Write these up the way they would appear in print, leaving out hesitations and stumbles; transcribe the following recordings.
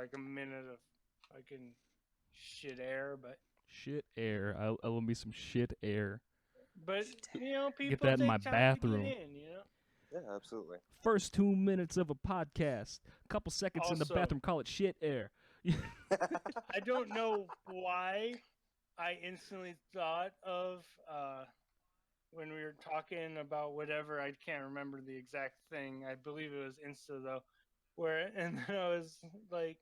like a minute of fucking shit air, but Shit air. I love me some shit air. people Get that in my take time bathroom. to get in, Yeah, absolutely. First 2 minutes of a podcast. Couple seconds in the Also- bathroom. Call it shit air. I don't know why I instantly thought of when we were talking about whatever. I can't remember the exact thing. I believe it was Insta though, and then I was like,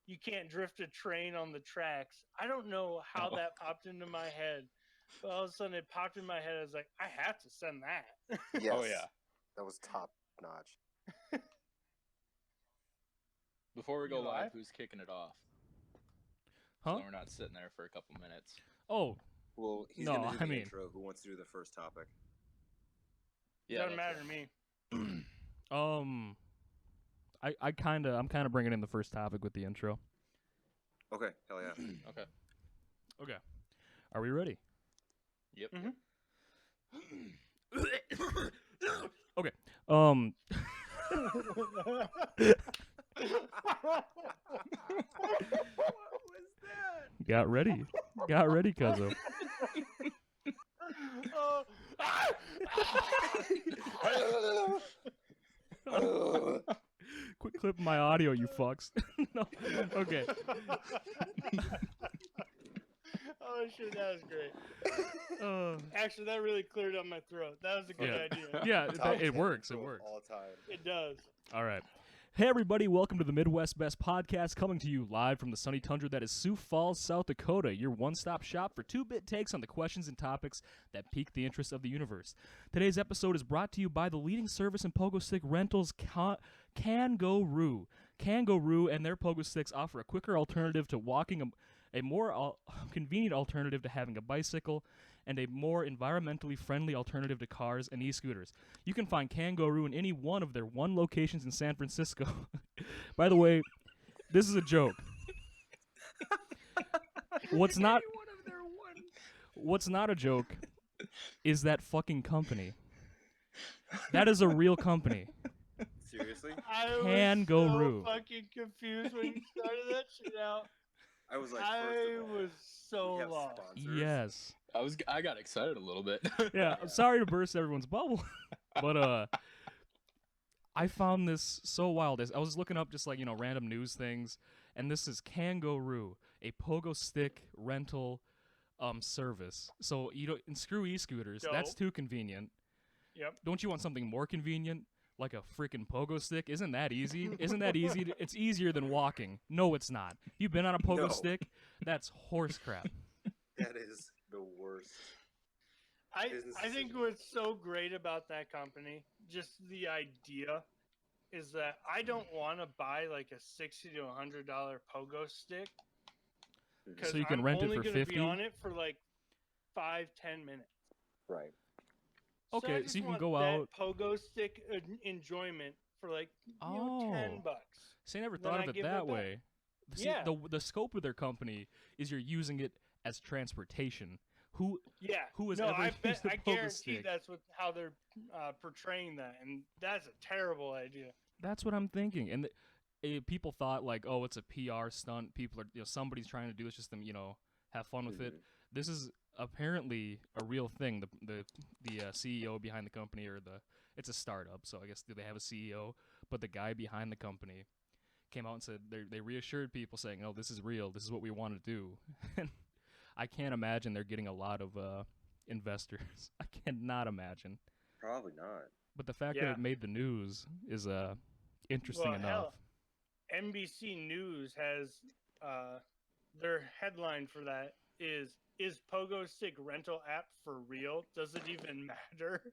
"You can't drift a train on the tracks." I don't know how that popped into my head, but all of a sudden it popped in my head. I was like, "I have to send that." Yes. Oh, yeah. That was top notch. Before we go You live, live? who's kicking it off? Huh? So we're not sitting there for a couple minutes. Oh, Well, he's No, gonna do the I mean- intro. Who wants to do the first topic? Doesn't that's matter right. to me. I'm kind of bringing in the first topic with the intro. Okay, hell yeah. Okay. Okay. Are we ready? Yep. Okay. Got ready. Got ready, cuzzo. Quit clipping my audio, you fucks. No. Okay. Oh shit, that was great. Actually, that really cleared up my throat. That was a good Yeah. idea. Yeah, Top it 10 works. It intro of works. all time. It does. All right. Hey, everybody. Welcome to the Midwest Best Podcast, coming to you live from the sunny tundra that is Sioux Falls, South Dakota, your one-stop shop for two-bit takes on the questions and topics that pique the interest of the universe. Today's episode is brought to you by the leading service in pogo stick rentals, Kangaroo. Kangaroo and their pogo sticks offer a quicker alternative to walking, a more convenient alternative to having a bicycle, and a more environmentally friendly alternative to cars and e-scooters. You can find Kangaroo in any one of their locations in San Francisco. By the way, this is a joke. What's not a joke is that fucking company. That is a real company. Seriously? I Kangaroo. was so fucking confused when you started that shit out. I was like, I first of all, was so we have lost. sponsors. Yes. I got excited a little bit. Yeah, I'm sorry to burst everyone's bubble, but I found this so wild. I was looking up just like, random news things, and this is Kangaroo, a pogo stick rental service. So and screw e-scooters, that's Dope. too convenient. Yep. Don't you want something more convenient? Like a freaking pogo stick? Isn't that easy? Isn't that easy? It's easier than walking. No, it's not. You've been on a pogo No. stick? That's horse crap. That is the worst. Business I think decision. what's so great about that company, just the idea, is that I don't want to buy like a $60 to $100 pogo stick. Because So you can I'm rent it only for gonna 50? be on it for like 5-10 minutes. Right. Okay, I so just you can want go that out- pogo stick enjoyment for like $10. See, I never Then thought I of it give it that back. way. See, Yeah. the scope of their company is you're using it as transportation. Who has no, ever I used a I pogo guarantee stick? that's how they're portraying that, and that's a terrible idea. That's what I'm thinking. And people thought like, oh, it's a PR stunt. People are, somebody's trying to do this just to, have fun with it. This is apparently a real thing. The CEO behind the company, it's a startup, so I guess do they have a CEO? But the guy behind the company came out and said they reassured people, saying, "Oh, this is real. This is what we want to do." And I can't imagine they're getting a lot of investors. I cannot imagine. Probably not. But the fact that Yeah. it made the news is interesting Well, enough. hell, NBC News has their headline for that is Pogo Stick rental app for real? Does it even matter?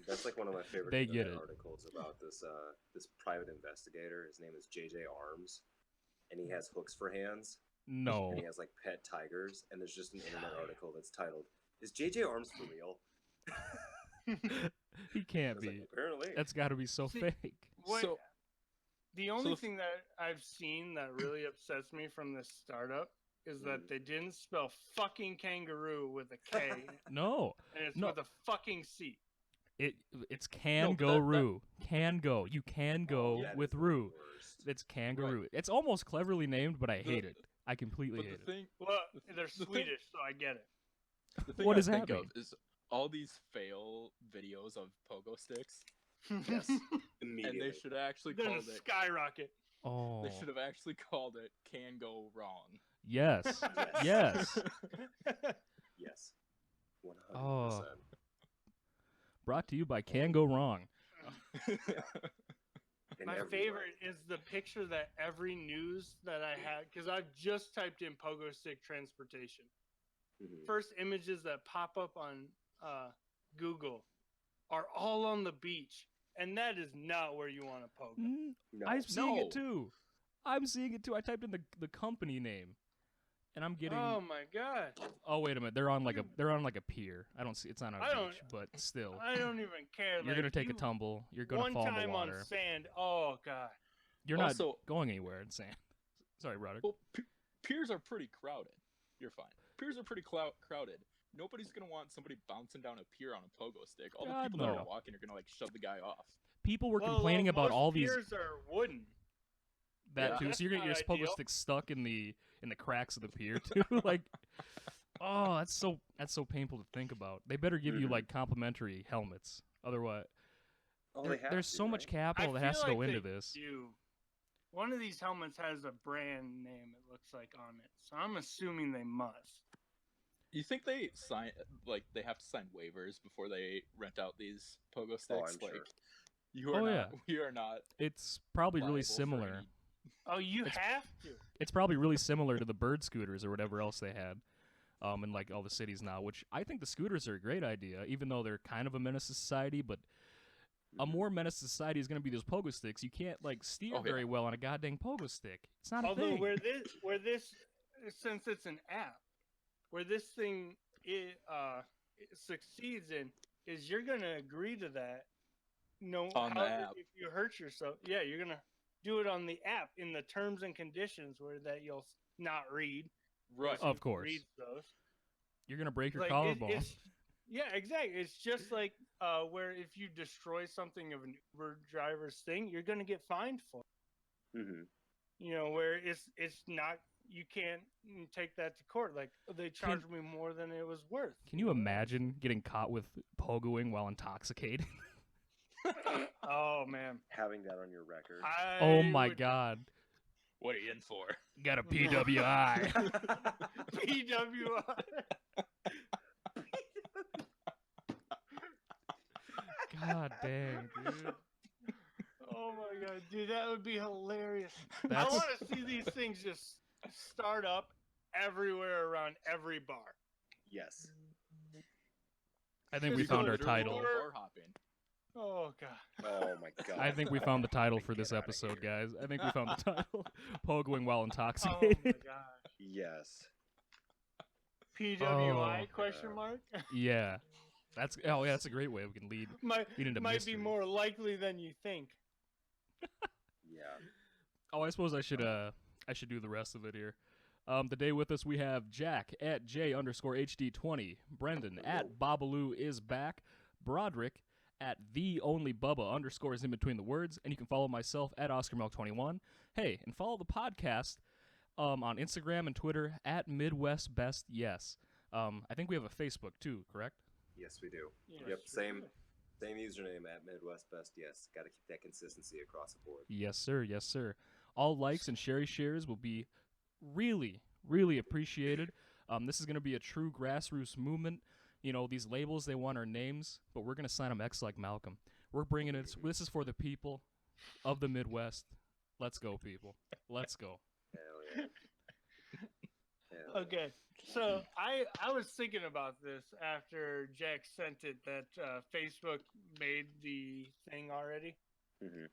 That's like one of my favorite They internet get it. articles about this private investigator. His name is JJ Arms, and he has hooks for hands. No, And he has like pet tigers. And there's just an internet article that's titled, "Is JJ Arms for real?" he I can't was like, be. apparently. That's got to be so See, fake. What, So- the only the thing that I've seen that really upsets me from this startup is that they didn't spell fucking kangaroo with a K, No, and it's No. with a fucking C. It's kangaroo. Can go. You can go That with is the roo. worst. It's kangaroo. It's almost cleverly named, but I hate it. I completely But hate the it. thing, Well, the they're thing- Swedish, so I get it. the thing What I does that think mean? of is all these fail videos of pogo sticks, Yes. and Immediately. they should have actually They're called gonna it. skyrocket. Oh. They should have actually called it "Can Go Wrong." Yes. Yes. Yes. Yes. 100%. Oh. Brought to you by Can Go Wrong. In My every favorite way. is the picture that every news that I had, because I've just typed in pogo stick transportation. Mhm. First images that pop up on Google are all on the beach, and that is not where you want a pogo. No. I'm seeing No. it too. I'm seeing it too. I typed in the company name, and I'm getting. Oh my god! Oh wait a minute. They're on like a pier. I don't see. It's not on I a don't- beach, but still. I don't even care. You're gonna like, take a you- tumble. You're gonna One fall in the time water. on sand. Oh god. You're not Also- going anywhere in sand. Sorry, Roderick. Well, piers are pretty crowded. You're fine. Piers are pretty crowded. Nobody's gonna want somebody bouncing down a pier on a pogo stick. All God, the people that no. are walking are gonna like shove the guy off. People were Well, complaining about most all these piers are wooden. that Yeah. too. That's So you're gonna not get your pogo ideal. stick stuck in the cracks of the pier too. Like, oh, that's so painful to think about. They better give you Mhm. like complimentary helmets. Otherwise, Oh, there- they have there's to, so much right? capital that I has to feel go like into they this. do. One of these helmets has a brand name. It looks like on it, so I'm assuming they must. You think they they have to sign waivers before they rent out these pogo Oh, sticks? I'm sure. You are Oh, not. yeah. We are not. It's probably really liable for similar. any- Oh, you It's- have to. It's probably really similar to the bird scooters or whatever else they had, in like all the cities now. Which I think the scooters are a great idea, even though they're kind of a menace to society. But a Mhm. more menace to society is going to be those pogo sticks. You can't like steer Oh, yeah. very well on a goddamn pogo stick. It's not a Although thing. where this since it's an app, where this thing it succeeds in is you're gonna agree to that. No, On the however, app. if you hurt yourself, yeah, you're gonna do it on the app in the terms and conditions where that you'll not read. Right. Unless you Of course. read those. You're gonna break your Like, collarbone. yeah, exactly. It's just like where if you destroy something of an Uber driver's thing, you're gonna get fined for it. Mhm. You know, where it's not, you can't take that to court. Like they charged me more than it was worth. Can you imagine getting caught with pogoing while intoxicated? Oh man, Having that on your record. Oh my god. What are you in for? Got a PWI. PWI. God dang, dude. Oh my god, dude, that would be hilarious. That's- I want to see these things just start up everywhere around every bar. Yes. I think we Just found go our through title. Bar hopping. Oh god. Oh my god. I think we found the title for Get this outta episode, here. guys. I think we found the title. Pogoing while Oh intoxicated. my god. Yes. PWI Oh. question mark? Yeah. That's that's a great way we can lead might into might mystery. be more likely than you think. Yeah. Oh, I suppose I should do the rest of it here. Today with us we have Jack at J_HD20, Brendan at Babaloo is back, Broderick at the only Bubba _ in between the words, and you can follow myself at OscarMelk21. Hey, and follow the podcast on Instagram and Twitter at Midwest Best Yes. I think we have a Facebook too, correct? Yes, we do. Yeah, Yep. sure Same. do. Same username at Midwest Best. Yes. Got to keep that consistency across the board. Yes, sir. Yes, sir. All likes and shares will be really, really appreciated. This is going to be a true grassroots movement. You know, these labels, they want our names, but we're going to sign them X like Malcolm. We're bringing it. This is for the people of the Midwest. Let's go, people. Let's go. Hell yeah. Hell yeah. Okay. So I was thinking about this after Jack sent it that Facebook made the thing already. Mhm.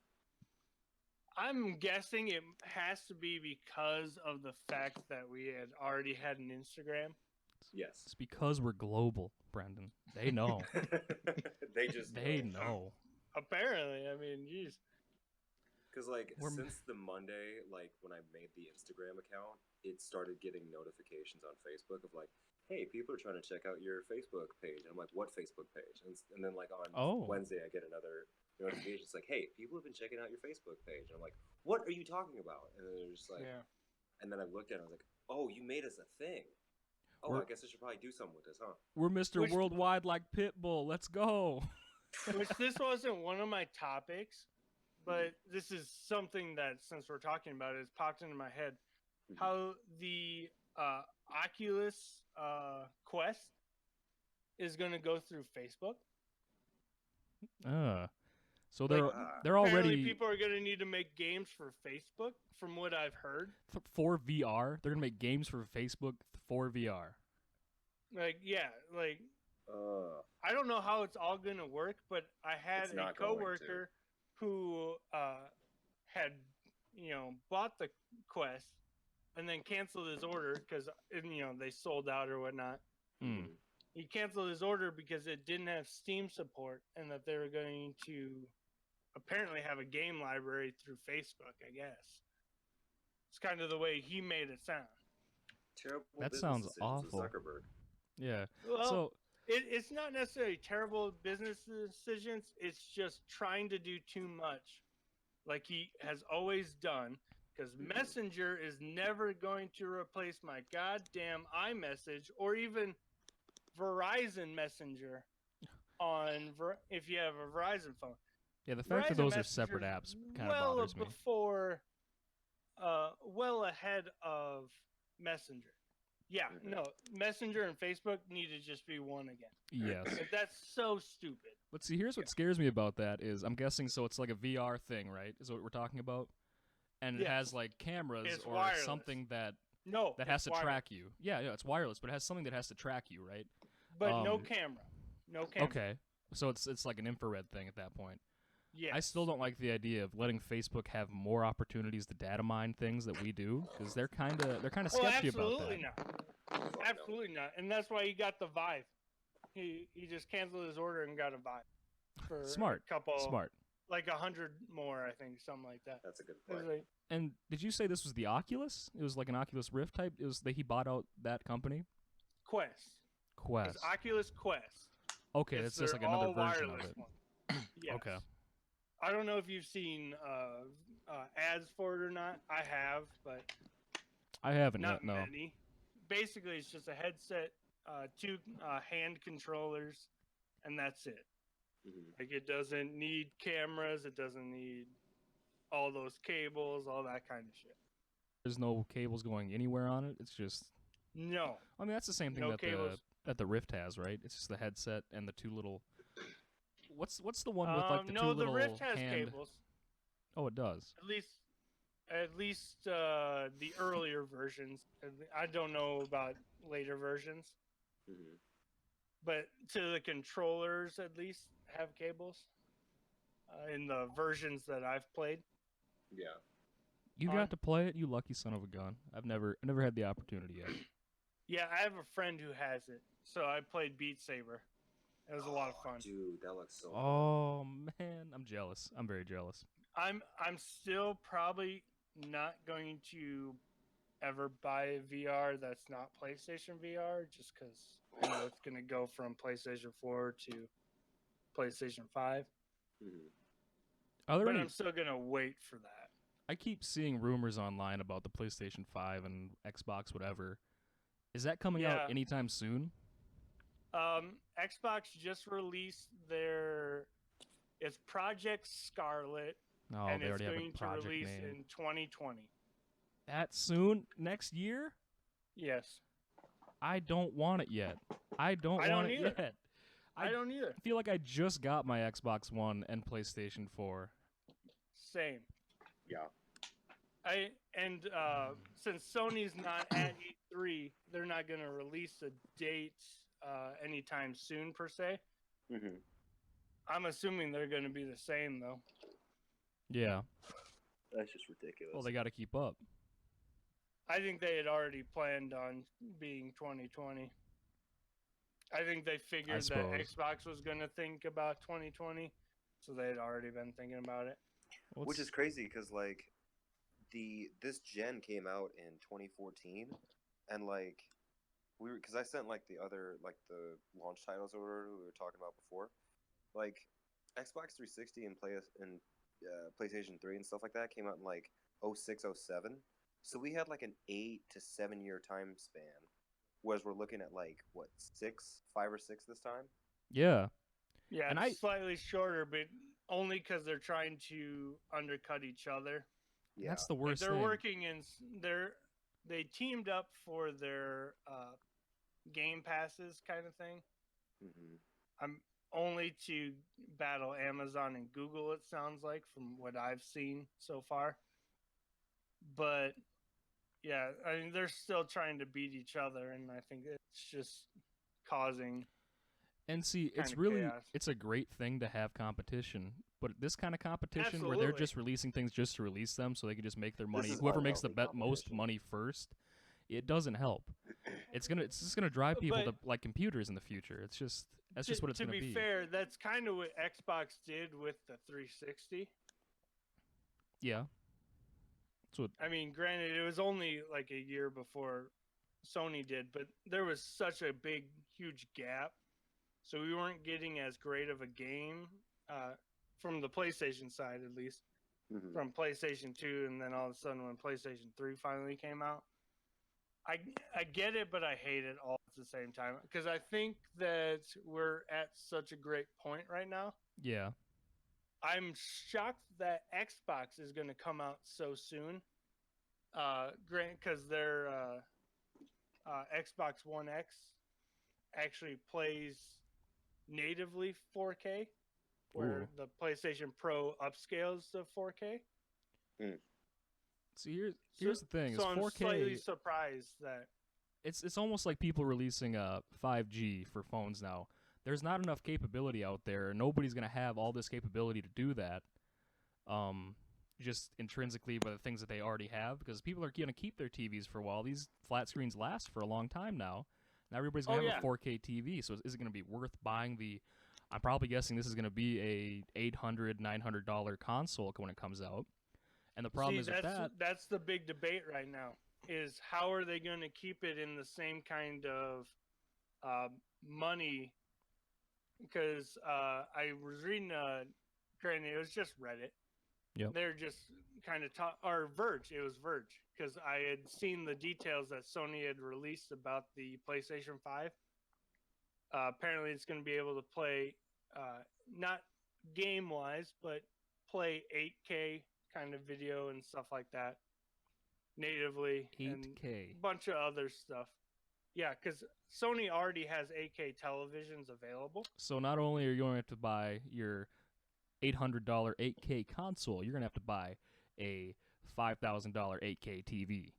I'm guessing it has to be because of the fact that we had already had an Instagram. Yes. It's because we're global, Brendan. They know. They just They know. Apparently, I mean, geez. Because like We're- since the Monday, like when I made the Instagram account, it started getting notifications on Facebook of like, hey, people are trying to check out your Facebook page. And I'm like, what Facebook page? And then like on Oh. Wednesday, I get another notification. It's like, hey, people have been checking out your Facebook page. And I'm like, what are you talking about? And then they're just like, Yeah. and then I looked at it. I was like, oh, you made us a thing. Oh, I guess I should probably do something with this, huh? We're Mr. Which- Worldwide like Pitbull. Let's go. Which this wasn't one of my topics, but this is something that, since we're talking about it, it's popped into my head. How the Oculus Quest is going to go through Facebook. So they're Apparently already people are going to need to make games for Facebook, from what I've heard. for VR. They're gonna make games for Facebook for VR. Like, yeah, like I don't know how it's all going to work, but I had It's a not going to. coworker who had, bought the Quest and then canceled his order because, they sold out or whatnot. Mm. He canceled his order because it didn't have Steam support and that they were going to apparently have a game library through Facebook, I guess. It's kind of the way he made it sound. Terrible. That business sounds decisions with awful. Zuckerberg. Yeah. Well, So it's not necessarily terrible business decisions. It's just trying to do too much, like he has always done. Because Messenger is never going to replace my goddamn iMessage or even Verizon Messenger if you have a Verizon phone. yeah, the fact that Verizon those are separate Messenger's apps kind of bothers me. Well ahead of Messenger. Yeah, no, Messenger and Facebook need to just be one again. Yes. Like, that's so stupid. But see, here's what scares me about that is I'm guessing so it's like a VR thing, right? Is what we're talking about? And it Yeah. has like cameras It's or wireless. something that No, has to it's wireless. track you. Yeah, it's wireless, but it has something that has to track you, right? But no Um, camera. No camera. Okay. So it's like an infrared thing at that point. Yeah. I still don't like the idea of letting Facebook have more opportunities to data mine things that we do because they're kind of sketchy about absolutely that. not. Absolutely not. And that's why he got the Vive. He just canceled his order and got a Vive for Smart. a couple, Smart. like 100 more, I think, something like that. That's a good It was point. like, And did you say this was the Oculus? It was like an Oculus Rift type. It was that he bought out that company. Quest. Quest. It's Oculus Quest. Okay, It's that's just their like another all version of wireless it. one. Yes. Okay. I don't know if you've seen ads for it or not. I have, but I haven't not yet. No. many. Basically, it's just a headset, two hand controllers, and that's it. Mhm. Like, it doesn't need cameras. It doesn't need all those cables, all that kind of shit. There's no cables going anywhere on it. It's just. No. I mean, that's the same thing No that cables. the Rift has, right? It's just the headset and the two little. What's the one with like the no, two the little Rift has hand? cables. Oh, it does. At least the earlier versions. I don't know about later versions, Mhm. but to the controllers at least have cables. In the versions that I've played. Yeah. You On- got to play it, you lucky son of a gun. I've never had the opportunity yet. Yeah, I have a friend who has it, so I played Beat Saber. It was a lot of fun. Dude, that looks so. Oh man, I'm jealous. I'm very jealous. I'm still probably not going to ever buy a VR that's not PlayStation VR, just because I know it's going to go from PlayStation 4 to PlayStation 5. Mhm. Are there But any? I'm still going to wait for that. I keep seeing rumors online about the PlayStation 5 and Xbox, whatever. Is that coming Yeah. out anytime soon? Xbox just released it's Project Scarlet, No, and they it's already have going a to project release name. in 2020. That soon? Next year? Yes. I don't want it yet. I don't I want don't it either. yet. I don't either. I feel like I just got my Xbox One and PlayStation 4. Same. Yeah. Since Sony's not at E3, they're not going to release a date anytime soon per se. Mhm. I'm assuming they're going to be the same though. Yeah. That's just ridiculous. Well, they got to keep up. I think they had already planned on being 2020. I think they figured that suppose. Xbox was going to think about 2020, so they had already been thinking about it. Which is crazy because like this gen came out in 2014, and like because I sent like the other like the launch titles or whatever we were talking about before, like Xbox 360 and PlayStation 3 and stuff like that came out in like 06, 07. So we had like an 8 to 7 year time span, whereas we're looking at like what 5 or 6 this time. Yeah. Yeah, And it's slightly shorter, but only because they're trying to undercut each other. Yeah, that's the Like, worst they're thing. working in they teamed up for their game passes kind of thing. hmm I'm only to battle Amazon and Google. It sounds like from what I've seen so far, but yeah, I mean they're still trying to beat each other, and I think it's just causing And see, kind it's of really chaos. it's a great thing to have competition, but this kind of competition where they're Absolutely. just releasing things just to release them so they can just make their money. is Whoever makes the unhealthy most competition. money first, it doesn't help. It's just gonna drive people to like computers in the future. That's just what it's to gonna be be. fair, that's kind of what Xbox did with the 360. Yeah. That's what. I mean, granted, it was only like a year before Sony did, but there was such a big, huge gap. So we weren't getting as great of a game from the PlayStation side, at least, Mhm. from PlayStation 2. And then all of a sudden, when PlayStation 3 finally came out, I get it, but I hate it all at the same time. Because I think that we're at such a great point right now. Yeah. I'm shocked that Xbox is going to come out so soon. Grant, because their Xbox One X actually plays natively 4K, where Ooh. the PlayStation Pro upscales to 4K. See, here's the thing: is So I'm 4K. slightly surprised that It's almost like people releasing 5G for phones now. There's not enough capability out there. Nobody's gonna have all this capability to do that. Just intrinsically by the things that they already have, because people are gonna keep their TVs for a while. These flat screens last for a long time now. Now everybody's gonna have a 4K TV, so is it gonna be worth buying the? I'm probably guessing this is gonna be a $800, $900 console when it comes out. And the problem is with that. that's the big debate right now. Is how are they going to keep it in the same kind of money? Because I was reading, granted, it was just Reddit. Yep. They're just kind of or Verge. It was Verge because I had seen the details that Sony had released about the PlayStation 5. Apparently, it's going to be able to play not game wise, but play 8K kind of video and stuff like that natively. 8K. And a bunch of other stuff. Yeah, because Sony already has 8K televisions available. So not only are you going to have to buy your $800 8K console, you're going to have to buy a $5,000 8K TV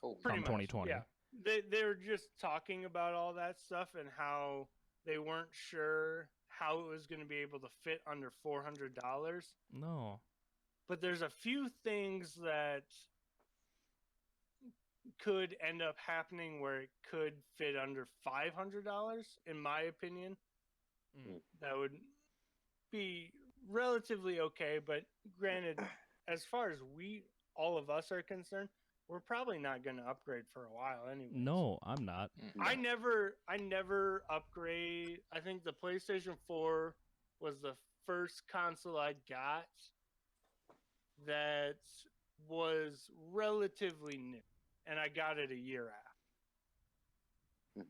Holy Pretty from much, 2020. Yeah. They were just talking about all that stuff and how they weren't sure how it was going to be able to fit under $400. No. But there's a few things that could end up happening where it could fit under $500, in my opinion. That would be relatively okay. But granted, as far as all of us are concerned, we're probably not going to upgrade for a while anyway. No, I'm not. I never upgrade. I think the PlayStation 4 was the first console I got that was relatively new, and I got it a year after.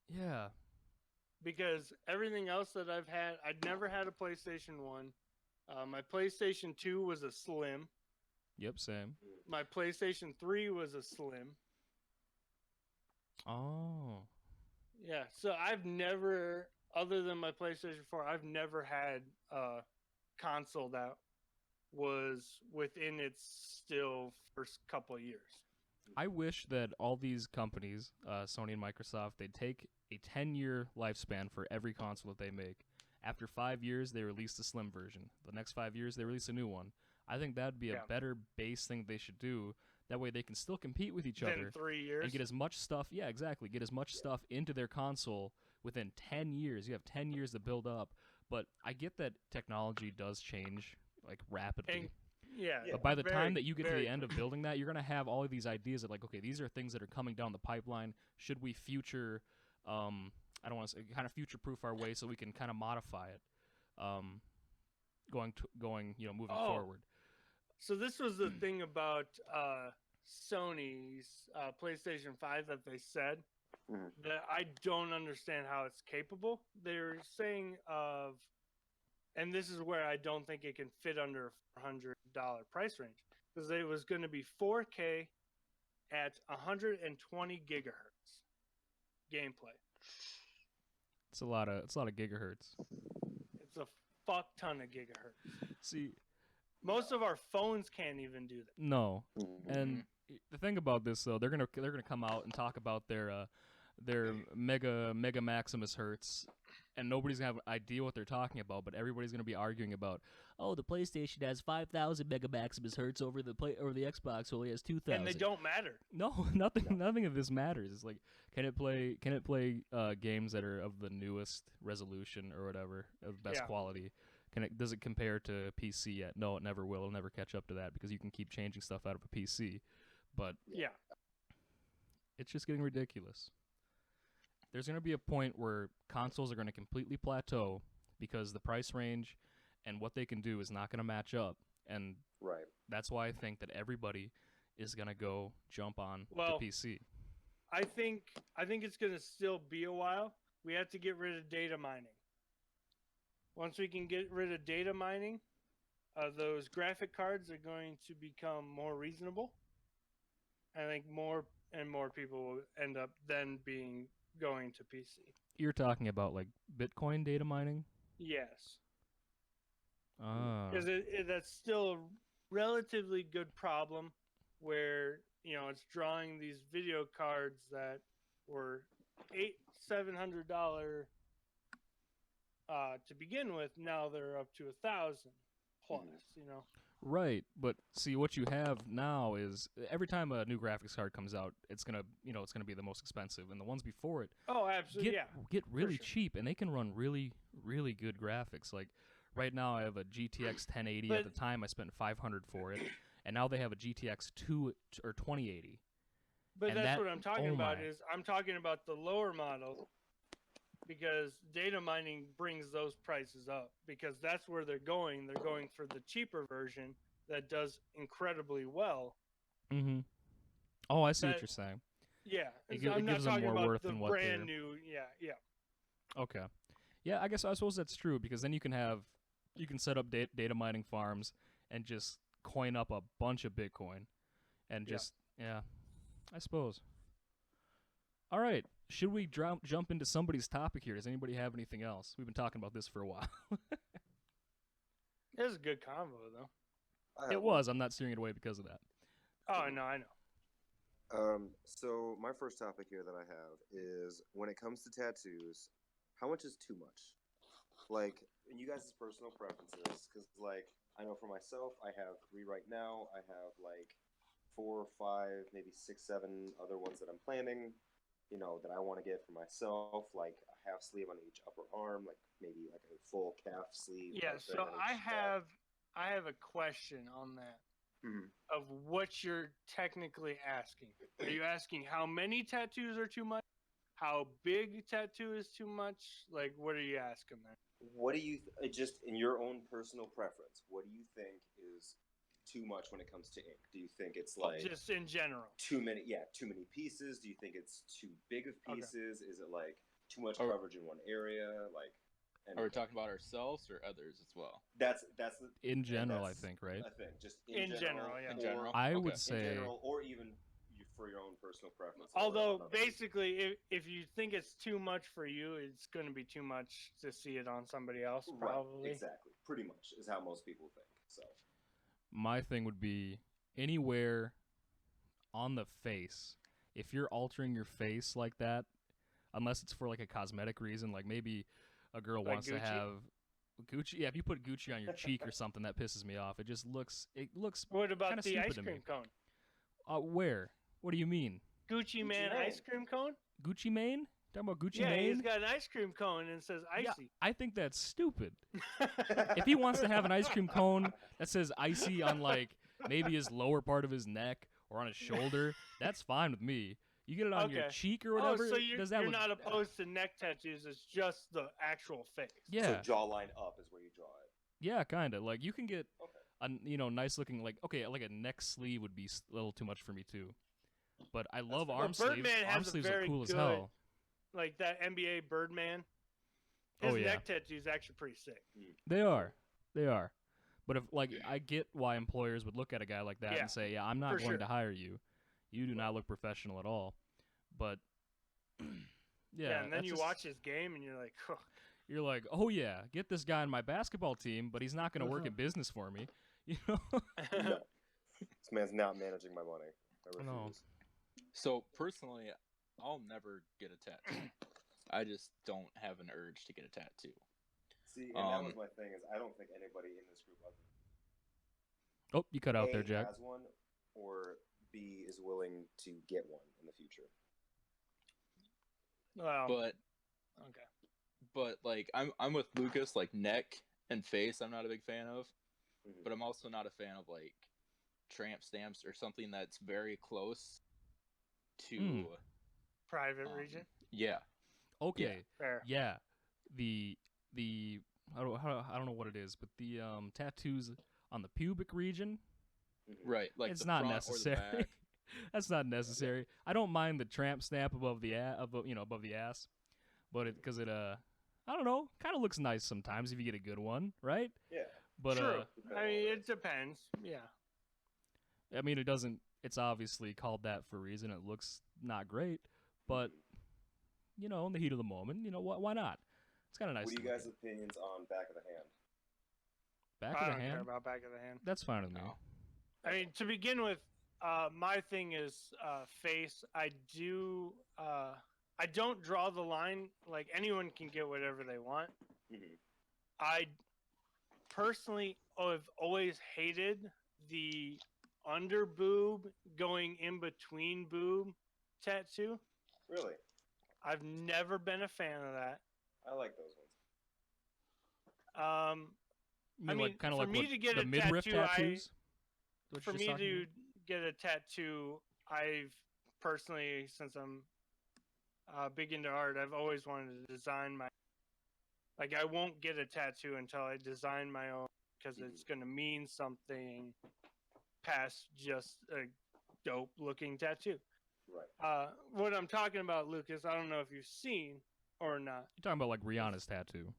Yeah. Because everything else that I've had, I'd never had a PlayStation 1. My PlayStation 2 was a Slim. Yep, same. My PlayStation 3 was a Slim. Oh. Yeah, so I've never, other than my PlayStation 4, I've never had a console that was within its still first couple years. I wish that all these companies, Sony and Microsoft, they'd take a 10-year lifespan for every console that they make. After 5 years, they release the Slim version. The next 5 years, they release a new one. I think that'd be a better base thing they should do. That way they can still compete with each other. 3 years. And get as much stuff, get as much stuff into their console within 10 years. You have 10 years to build up. But I get that technology does change, like, rapidly. Yeah. But by the very, time that you get to very the end of building that, you're going to have all of these ideas of like, okay, these are things that are coming down the pipeline. Should we future, I don't want to say, kind of future-proof our way so we can kind of modify it, moving forward. So this was the thing about Sony's PlayStation 5 that they said that I don't understand how it's capable. They're saying and this is where I don't think it can fit under a $400 price range, because it was going to be 4K at 120 gigahertz gameplay. It's a lot of gigahertz. It's a fuck ton of gigahertz. See, most of our phones can't even do that. no. And the thing about this though, they're gonna come out and talk about their mega maximus hertz, and nobody's gonna have an idea what they're talking about, but everybody's gonna be arguing about, oh, the PlayStation has 5,000 mega maximus hertz over the Xbox only has 2,000. And they don't matter. No, nothing of this matters. It's like, can it play games that are of the newest resolution or whatever, of best quality? Does it compare to PC yet? No, it never will. It'll never catch up to that because you can keep changing stuff out of a PC. But yeah, it's just getting ridiculous. There's going to be a point where consoles are going to completely plateau because the price range and what they can do is not going to match up. And that's why I think that everybody is going to go jump on to PC. I think it's going to still be a while. We have to get rid of data mining. Once we can get rid of data mining, those graphic cards are going to become more reasonable. I think more and more people will end up then going to PC. You're talking about like Bitcoin data mining? Yes. Because that's still a relatively good problem where, it's drawing these video cards that were $700 to begin with. Now they're up to 1,000 plus, Right, but see, what you have now is every time a new graphics card comes out, it's gonna be the most expensive, and the ones before it, absolutely, get really cheap, and they can run really, really good graphics. Like right now, I have a GTX 1080. At the time, I spent $500 for it, and now they have a GTX 2080. But that's what I'm talking about. I'm talking about the lower model, because data mining brings those prices up, because that's where they're going. They're going for the cheaper version that does incredibly well. Mm-hmm. Oh, I see what you're saying. Yeah. It gives them more worth than what they're... brand new, yeah. Okay. Yeah, I suppose that's true, because then you can set up data mining farms and just coin up a bunch of Bitcoin and just, I suppose. All right. Should we jump into somebody's topic here? Does anybody have anything else? We've been talking about this for a while. It was a good combo, though. It was. I'm not steering it away because of that. Oh, no, I know. So my first topic here that I have is, when it comes to tattoos, how much is too much? Like, in you guys' personal preferences, because, like, I know for myself, I have 3 right now. I have, like, 4 or 5, maybe 6, 7 other ones that I'm planning, that I want to get for myself, like a half sleeve on each upper arm, like maybe like a full calf sleeve. Yeah, so I have a question on that, of what you're technically asking. Are you asking how many tattoos are too much? How big tattoo is too much? Like, what are you asking there? What do you, just in your own personal preference, what do you think is too much when it comes to ink? Do you think it's like, just in general, too many pieces? Do you think it's too big of pieces? Is it like too much coverage in one area? Like, are we talking about ourselves or others as well? That's in general, I think, right? I think just in general, yeah. In general, I would say, in general, or even for your own personal preference. Although basically, if you think it's too much for you, it's going to be too much to see it on somebody else, probably. Right, exactly. Pretty much is how most people think. So. My thing would be anywhere on the face. If you're altering your face like that, unless it's for like a cosmetic reason, like maybe a girl like wants Gucci? to have Gucci. Yeah, if you put Gucci on your cheek or something, that pisses me off. It looks. What about the ice to cream me. cone? Where? What do you mean? Gucci Mane ice cream cone? Gucci Mane? Talking about Gucci Yeah, Mane? he's got an ice cream cone and it says Yeah, icy. I think that's stupid. If he wants to have an ice cream cone that says icy on like maybe his lower part of his neck or on his shoulder, that's fine with me. You get it on your Okay. cheek or whatever. Oh, so you're does that look, not opposed to neck tattoos? It's just the actual face. Yeah, So jawline up is where you draw it. yeah, kind of. Like you can get Okay. a nice looking like a neck sleeve would be a little too much for me too. But I love fair. arm Well, sleeves. Birdman Arm has a sleeves are very cool as good- hell. Like that NBA Birdman. Oh, His yeah. neck tattoo is actually pretty sick. They are. But if like I get why employers would look at a guy like that Yeah, and say, "Yeah, I'm not for going sure. to hire you. You do not look professional at all." But yeah, And then that's you just- watch his game and you're like, huh. You're like, "Oh yeah, get this guy on my basketball team, but he's not going to work in business for me." You know? No. This man's not managing my money. I I know. refuse. So personally, I'll never get a tattoo. I just don't have an urge to get a tattoo. See, and that was my thing is I don't think anybody in this group Oh, you cut out A, there, Jack. has one, or B is willing to get one in the future. Well, But okay. like I'm with Lucas. Like neck and face, I'm not a big fan of. Mhm. But I'm also not a fan of like tramp stamps or something that's very close to Private region. Yeah. Okay. Fair. Yeah. The I don't know what it is, but the tattoos on the pubic region, Mhm. Right. Like it's the not front necessary. Or the back. That's not necessary. I don't mind the tramp stamp above the above the ass, but because it I don't know, kind of looks nice sometimes if you get a good one, right? Yeah. But True. Depending I on mean, what it depends. Yeah. I mean, it doesn't. It's obviously called that for a reason. It looks not great, but in the heat of the moment, why not? It's kind of nice. What are to you look guys' at. opinions on back of the hand? Back I of don't the care hand? about back of the hand. That's fine with me. No. I mean, to begin with, my thing is face. I don't draw the line. Like anyone can get whatever they want. Mhm. I personally have always hated the under boob going in between boob tattoo. Really? I've never been a fan of that. I like those ones. You I mean, mean, like kind of for like me what, to get the a midriff tattoo, tattoos? What For you're me just talking to about? get a tattoo, I've personally, since I'm big into art, I've always wanted to design my. Like, I won't get a tattoo until I design my own because it's going to mean something past just a dope looking tattoo. Right. What I'm talking about, Lucas, I don't know if you've seen or not. You're talking about like Rihanna's tattoo.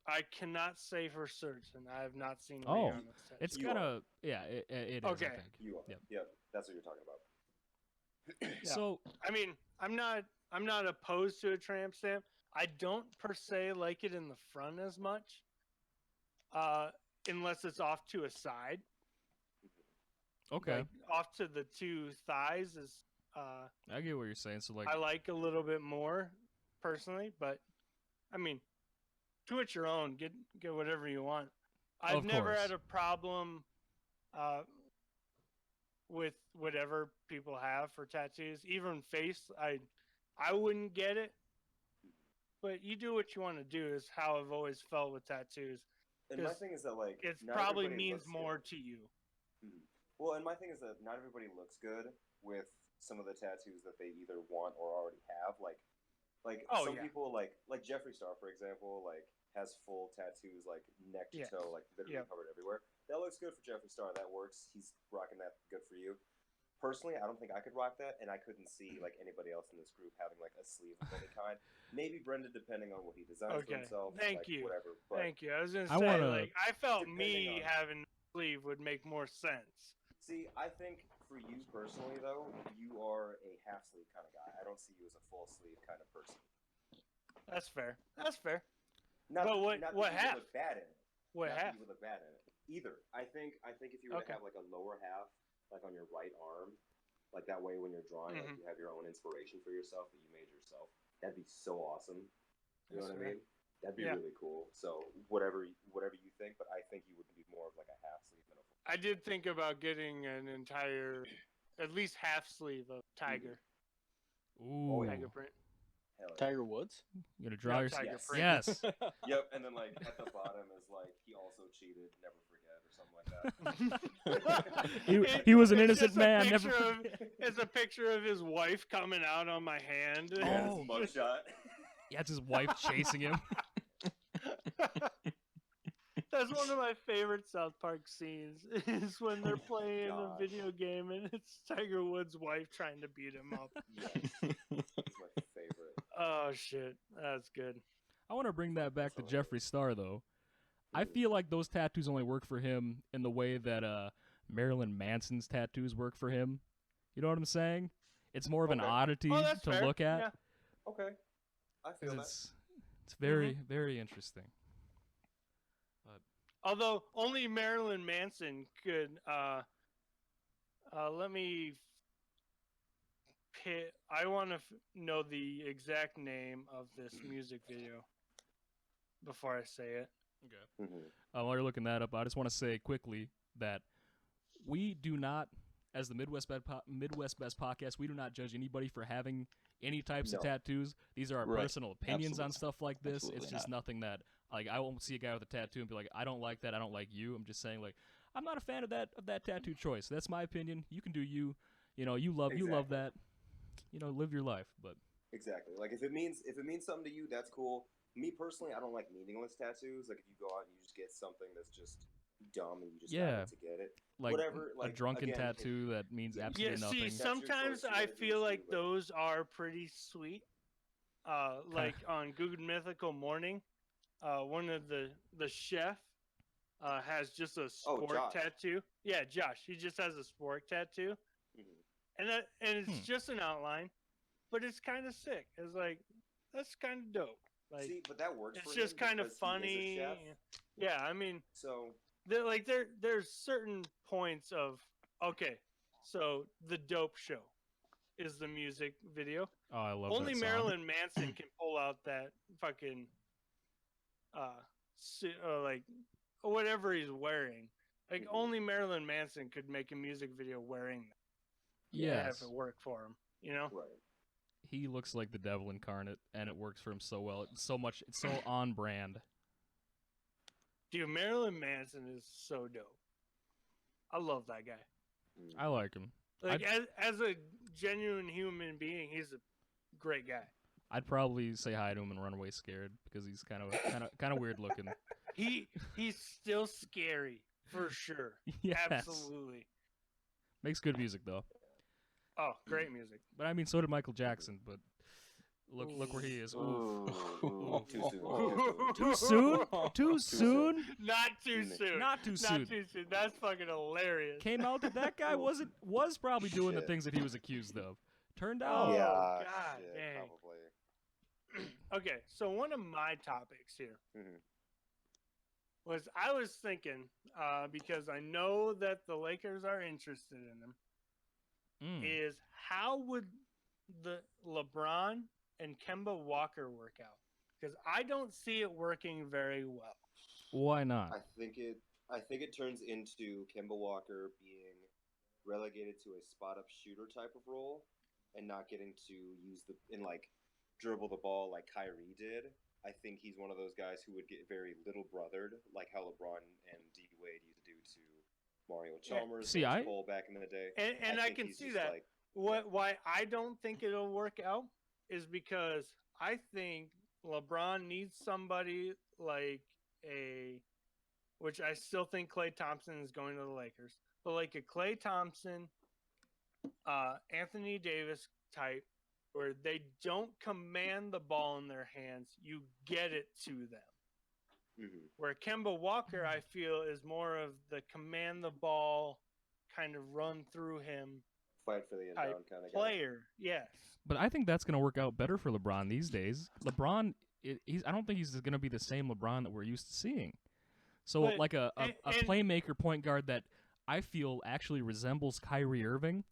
I cannot say for certain. I have not seen Oh, Rihanna's tattoo. It's You kind are. of it is. Okay. I think. You are. Yep. Yep. That's what you're talking about. Yeah. So I mean, I'm not opposed to a tramp stamp. I don't per se like it in the front as much, unless it's off to a side. okay, Like, off to the two thighs is I get what you're saying. So like, I like a little bit more personally, but I mean, to each your own. Get whatever you want. I've Of never course. had a problem with whatever people have for tattoos. Even face, I wouldn't get it. But you do what you want to do is how I've always felt with tattoos. And my 'Cause thing is that like It not probably everybody means looks more good. to you. Mhm. Well, and my thing is that not everybody looks good with some of the tattoos that they either want or already have. Like Oh, some yeah. people like Jeffree Star, for example, like has full tattoos like neck to Yes. toe, like literally Yep. covered everywhere. That looks good for Jeffree Star. That works. He's rocking that. Good for you. Personally, I don't think I could rock that, and I couldn't see like anybody else in this group having like a sleeve of any kind. Maybe Brendan, depending on what he designs for Okay. himself. Thank like, you. Whatever. But Thank you. I was gonna I say, wanna- like, I felt me Depending on- having a sleeve would make more sense. see, I think for you personally, though, you are a half sleeve kind of guy. I don't see you as a full sleeve kind of person. That's fair. That's fair. Not, But what- not what that you half? would look bad in it. What Not half? that you would look bad in it. Either. I think if you were Okay. to have like a lower half, like on your right arm, like that way when you're drawing, like Mhm. you have your own inspiration for yourself that you made yourself. That'd be so awesome. You know That's what I fair. mean? That'd be Yeah. really cool. So whatever you think, but I think you would be more of like a half sleeve than a full. I did think about getting an entire, at least half sleeve of Tiger. Ooh. yeah. Tiger print. Hell yeah. Tiger Woods? You gonna draw No, your Tiger Yes. print. Yes. Yep, and then like at the bottom is like he also cheated, never forget, or something like that. He was an It's innocent just a man. Never. picture of- forget. It's a picture of his wife coming out on my hand. Yeah, Oh. his mugshot. Yeah, it's his wife chasing him. That's one of my favorite South Park scenes is when they're playing a God. video game and it's Tiger Woods' wife trying to beat him up. Yes, it's my favorite. Oh shit, that's good. I want to bring that back to That's Jeffree Star though. I Mhm. feel like those tattoos only work for him in the way that Marilyn Manson's tattoos work for him. You know what I'm saying? It's more of an Okay. oddity Oh, that's to fair. look at. Yeah. Okay, I 'cause feel that. it's very very interesting. Although only Marilyn Manson could. Let me. I want to know the exact name of this music video before I say it. Okay. Mhm. While you're looking that up, I just want to say quickly that we do not, as the Midwest Best Podcast, we do not judge anybody for having any types of No. tattoos. These are our Right. personal opinions on Absolutely. stuff like this. Absolutely It's just nothing that like I won't see a guy with a tattoo and be like, I don't like that. I don't like you. I'm just saying like I'm not a fan of that tattoo choice. That's my opinion. You can do you. You know, you love Exactly. that. You know, live your life. But Exactly. Like if it means something to you, that's cool. Me personally, I don't like meaningless tattoos. Like if you go out and you just get something that's just dumb and you just Yeah. happen to get it. like Whatever, a like, drunken again, if- tattoo that means Yeah, absolutely Yeah, nothing. see, That's your sometimes choice, you I gotta do feel what you like do, but- those are pretty sweet. Like on Good Mythical Morning, one of the chef has just a sport Josh. tattoo. Yeah, Josh. He just has a sport tattoo, Mhm. and it's Hmm. just an outline, but it's kind of sick. It's like that's kind of dope. Like See, but that works it's for just him kind of because he is a funny. chef. Yeah, I mean, So there's certain points of okay, so the dope show is the music video. Oh, I love Only that song. Marilyn Manson can pull out that fucking like whatever he's wearing. Like Mhm. only Marilyn Manson could make a music video wearing that. Yes. If it worked for him, you know. right. He looks like the devil incarnate, and it works for him so well. It's so much. It's so on brand. Dude, Marilyn Manson is so dope. I love that guy. Mm. I like him. Like as a genuine human being, he's a great guy. I'd probably say hi to him and run away scared because he's kind of weird looking. He's still scary for sure. Yes. Absolutely. Makes good music though. Oh, great music. But I mean, so did Michael Jackson. But look where he is. Ooh. Ooh, too soon. Too soon? Too soon? Not too soon. Not too soon. Not too soon. That's fucking hilarious. Came out that that guy was probably doing the Shit. things that he was accused of. Turned Oh, out. Yeah, God shit, dang. probably. Okay, so one of my topics here Mhm. was I was thinking because I know that the Lakers are interested in him. Mm. Is how would the LeBron and Kemba Walker work out? Because I don't see it working very well. Why not? I think it turns into Kemba Walker being relegated to a spot up shooter type of role and not getting to use dribble the ball like Kyrie did. I think he's one of those guys who would get very little brothered, like how LeBron and D Wade used to do to Mario Chalmers, See, Lance I- Cole back in the day. And I think can he's see just that. like- Why I don't think it'll work out is because I think LeBron needs somebody like which I still think Klay Thompson is going to the Lakers, but like a Klay Thompson, Anthony Davis type, where they don't command the ball in their hands, you get it to them. Mhm. Where Kemba Walker, I feel, is more of the command the ball, kind of run through him fight for the type inbound kind of guy. player. Yes. But I think that's going to work out better for LeBron these days. LeBron, I don't think he's going to be the same LeBron that we're used to seeing. So But- like a and- playmaker point guard that I feel actually resembles Kyrie Irving,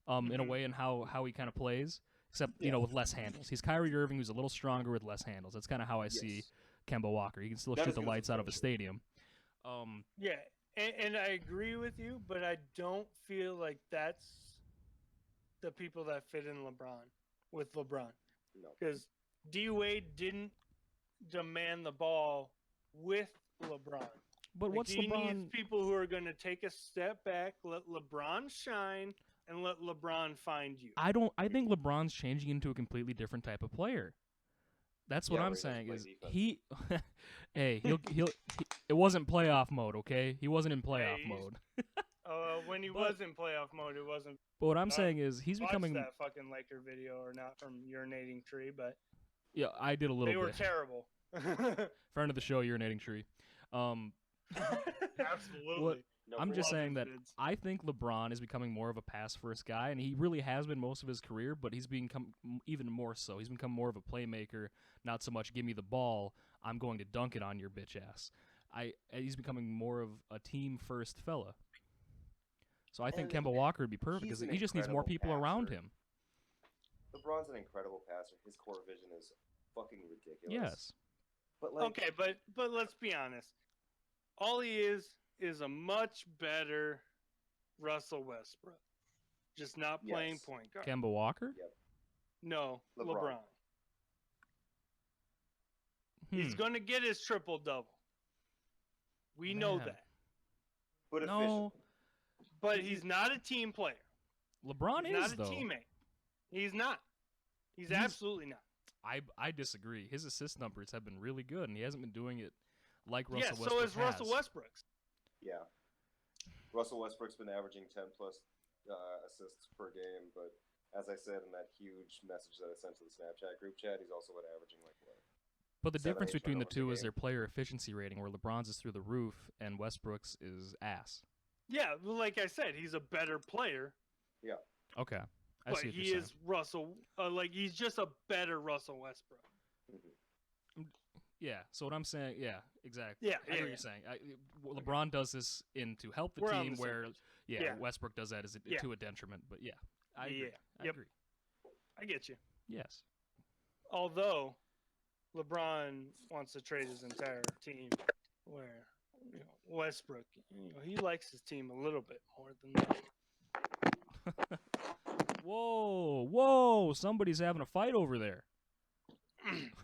in a Mhm. way in how he kind of plays, except you know with less handles. He's Kyrie Irving who's a little stronger with less handles. That's kind of how I see Yes. Kemba Walker. He can still That shoot is the good lights out of a approach. stadium. Yeah, and I agree with you, but I don't feel like that's the people that fit in LeBron. with LeBron No. because D Wade didn't demand the ball with LeBron. But Like, what's he LeBron? needs people who are going to take a step back, let LeBron shine, and let LeBron find you. I think LeBron's changing into a completely different type of player. That's what Yeah, I'm where he doesn't saying play is defense. hey, it wasn't playoff mode, okay? He wasn't in playoff he's- mode. When he But- was in playoff mode, it wasn't. But what I'm I saying is he's Watch becoming that fucking Laker video, or not from Urinating Tree, but yeah, I did a little they were bit. terrible. Friend of the show, Urinating Tree. Absolutely. No, I'm for just Love saying his that vids. I think LeBron is becoming more of a pass-first guy, and he really has been most of his career, but he's become even more so. He's become more of a playmaker, not so much give me the ball, I'm going to dunk it on your bitch ass. He's becoming more of a team-first fella. So I think And Kemba Walker would be perfect he's because an he just needs more incredible people around passer. him. LeBron's an incredible passer. His court vision is fucking ridiculous. Yes. But like, Okay, but let's be honest. All he is a much better Russell Westbrook. Just not playing Yes. point guard. Kemba Walker? No, LeBron. LeBron. He's going to get his triple double. We know Man. that. but No. efficient. But he's not a team player. LeBron He's is, not a though. teammate. He's not. He's He's- absolutely not. I disagree. His assist numbers have been really good, and he hasn't been doing it like Yeah, Russell so Westbrook is Russell has. Westbrook's. Yeah. Russell Westbrook's been averaging 10 plus assists per game, but as I said in that huge message that I sent to the Snapchat group chat, he's also been averaging like what? But the 7, difference 8 between the turnovers a two is game. their player efficiency rating, where LeBron's is through the roof and Westbrook's is ass. Yeah, like I said, he's a better player, Okay, I but see what he you're is Russell. He's just a better Russell Westbrook. Mhm. Yeah. So what I'm saying, yeah, exactly. Yeah, I know yeah, what you're saying. LeBron does this to help the We're on team, the same where page. yeah, Yeah. Westbrook does that Yeah. to a detriment. But yeah, I agree. Yeah. I Yep. agree. I get you. Yes. Although LeBron wants to trade his entire team, where Westbrook, he likes his team a little bit more than that. Whoa! Somebody's having a fight over there.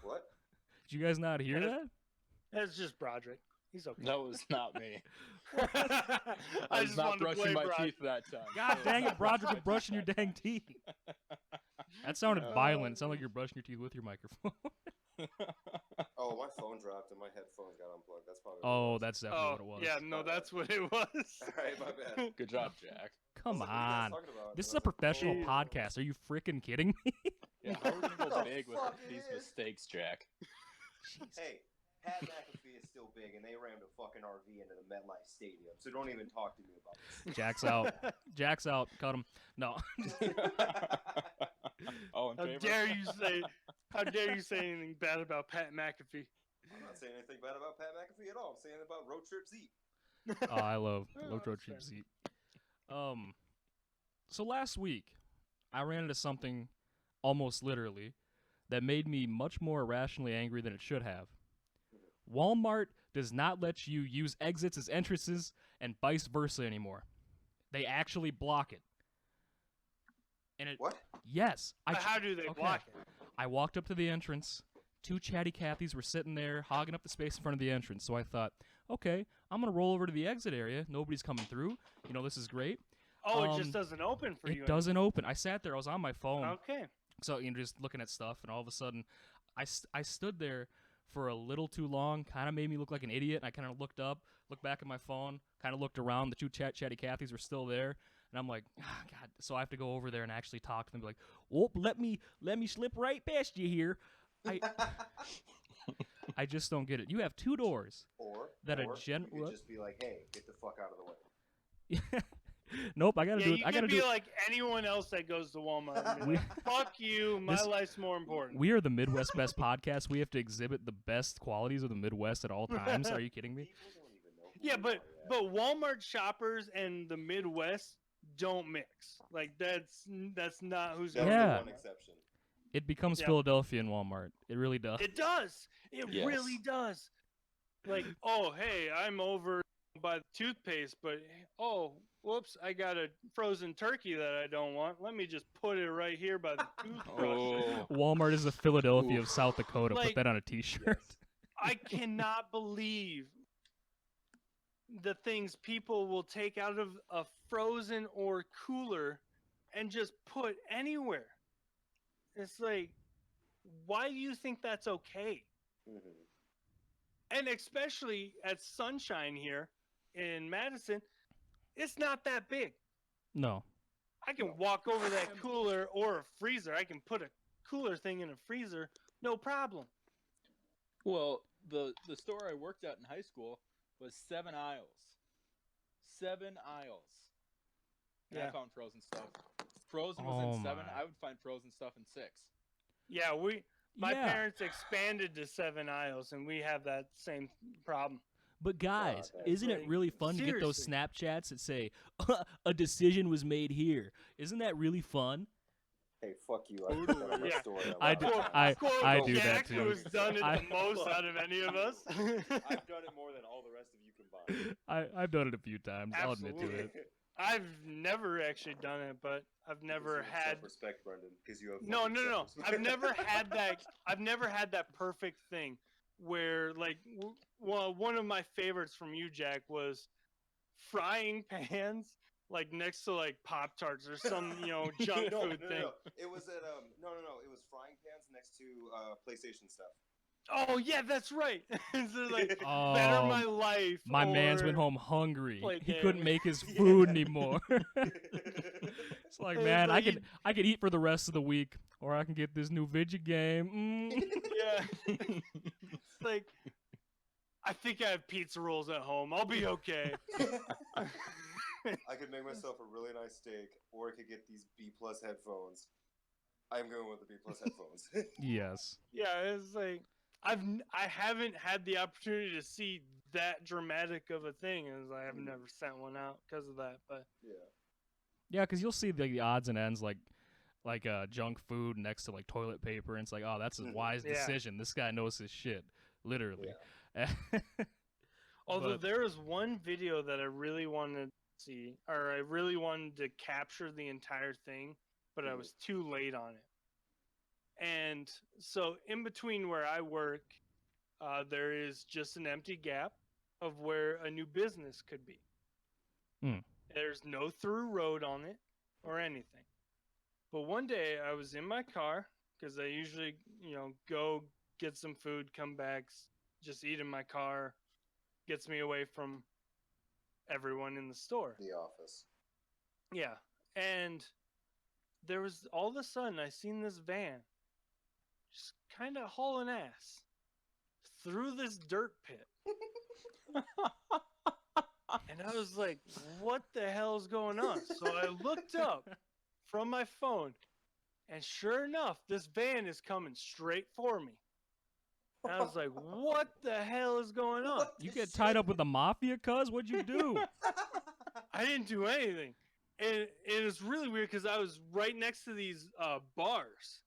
What? Did you guys not hear Yeah. that? That's just Broderick. He's okay. That was not me. I I was just not wanted to brushing play my Broderick. teeth that time. God dang it, Broderick, you're brushing your dang teeth. That sounded Oh. violent. It sounded like you're brushing your teeth with your microphone. Oh, my phone dropped and my headphones got unplugged. That's probably. Oh, that's definitely Oh, what it was. yeah, no, that's what it was. All right, my bad. Good job, Jack. Come I was like, what are you guys on. talking about? This is And a I was like, professional oh. podcast. Are you freaking kidding me? Yeah, how are we gonna go The big with fuck these it is. mistakes, Jack? Hey, Pat McAfee is still big, and they rammed a fucking RV into the MetLife Stadium. So don't even talk to me about this. Jack's out. Jack's out. Cut him. No. Oh, in How favor? dare you say? How dare you say anything bad about Pat McAfee? I'm not saying anything bad about Pat McAfee at all. I'm saying about Road Trip Zeke. Oh, I love Oh, low throat that's cheap seat. So last week, I ran into something almost literally that made me much more irrationally angry than it should have. Walmart does not let you use exits as entrances and vice versa anymore. They actually block it. And it What? yes, How do they okay. block it? I walked up to the entrance. Two chatty Cathys were sitting there hogging up the space in front of the entrance. So I thought, okay, I'm going to roll over to the exit area. Nobody's coming through. This is great. Oh, it just doesn't open for you. It doesn't open. I sat there. I was on my phone. Okay. So, just looking at stuff. And all of a sudden, I stood there for a little too long. Kind of made me look like an idiot. And I kind of looked up, looked back at my phone, kind of looked around. The two chatty Cathys were still there. And I'm like, God. So I have to go over there and actually talk to them. Be like, oh, let me slip right past you here. I just don't get it. You have two doors. Or That a or gen- you could what? just be like, hey, get the fuck out of the way. Nope, I gotta Yeah, do it. you I can gotta be do it. like anyone else that goes to Walmart. And be We- like, fuck you. My This- life's more important. We are the Midwest Best Podcast. We have to exhibit the best qualities of the Midwest at all times. Are you kidding me? People don't even know who Yeah, you but are yet. Walmart shoppers and the Midwest don't mix. Like that's not who's That's going Yeah. the to one exception. It becomes Yeah. Philadelphia and Walmart. It really does. It does. It Yes. really does. Like, oh, hey, I'm over by the toothpaste, but oh, whoops, I got a frozen turkey that I don't want. Let me just put it right here by the toothbrush. Oh. Walmart is the Philadelphia of Oof. South Dakota. Put Like- that on a T-shirt. Yes. I cannot believe the things people will take out of a frozen or cooler and just put anywhere. It's like, why do you think that's okay? Mm-hmm. And especially at Sunshine here in Madison, it's not that big. No. I can walk over that cooler or a freezer. I can put a cooler thing in a freezer, no problem. Well, the store I worked at in high school was 7 aisles. 7 aisles. And Yeah. I found frozen stuff. Frozen was Oh in 7. my. I would find frozen stuff in 6. Yeah, my Yeah. parents expanded to 7 aisles, and we have that same problem. But guys, that's isn't it like- really fun to get those seriously. Snapchats that say a decision was made here? Isn't that really fun? Hey, fuck you. I put that on my Yeah. story. I love do- that. I Quote do that Jack, too. who has done it I- the most out of any of us. I've done it more than all the rest of you combined. I've done it a few times. I'll admit to Absolutely. it. I've never actually done it, but I've never had. Respect, Brendan, because you have. No. fucking self-respect. I've never had that. I've never had that perfect thing where, like, well, one of my favorites from you, Jack, was frying pans, like next to like Pop Tarts or some, junk no, food no, thing. No. It was at no. It was frying pans next to PlayStation stuff. Oh yeah, that's right. So, like, better Oh, my life. My man's went or- home hungry. play He game. couldn't make his Yeah. food anymore. It's like, It's man, like I could eat for the rest of the week, or I can get this new video game. Yeah. It's like, I think I have pizza rolls at home. I'll be okay. I could make myself a really nice steak, or I could get these B+ headphones. I'm going with the B+ headphones. Yes. Yeah, it's like I haven't had the opportunity to see that dramatic of a thing, as I have never sent one out because of that. But Yeah. Yeah, because you'll see the odds and ends like junk food next to like toilet paper, and it's like, oh, that's a Mhm. wise Yeah. decision. This guy knows his shit, literally. although But- there was one video that I really wanted to see, or I really wanted to capture the entire thing, but I was too late on it. And so in between where I work, there is just an empty gap of where a new business could be. Hmm. There's no through road on it or anything. But one day I was in my car because I usually, go get some food, come back, just eat in my car, gets me away from everyone in the store. The Office. Yeah. And there was all of a sudden I seen this van just kind of hauling ass through this dirt pit. And I was like, what the hell is going on? So I looked up from my phone, and sure enough, this van is coming straight for me. And I was like, what the hell is going on? You get tied up with the mafia, cuz? What'd you do? I didn't do anything. And it was really weird because I was right next to these bars.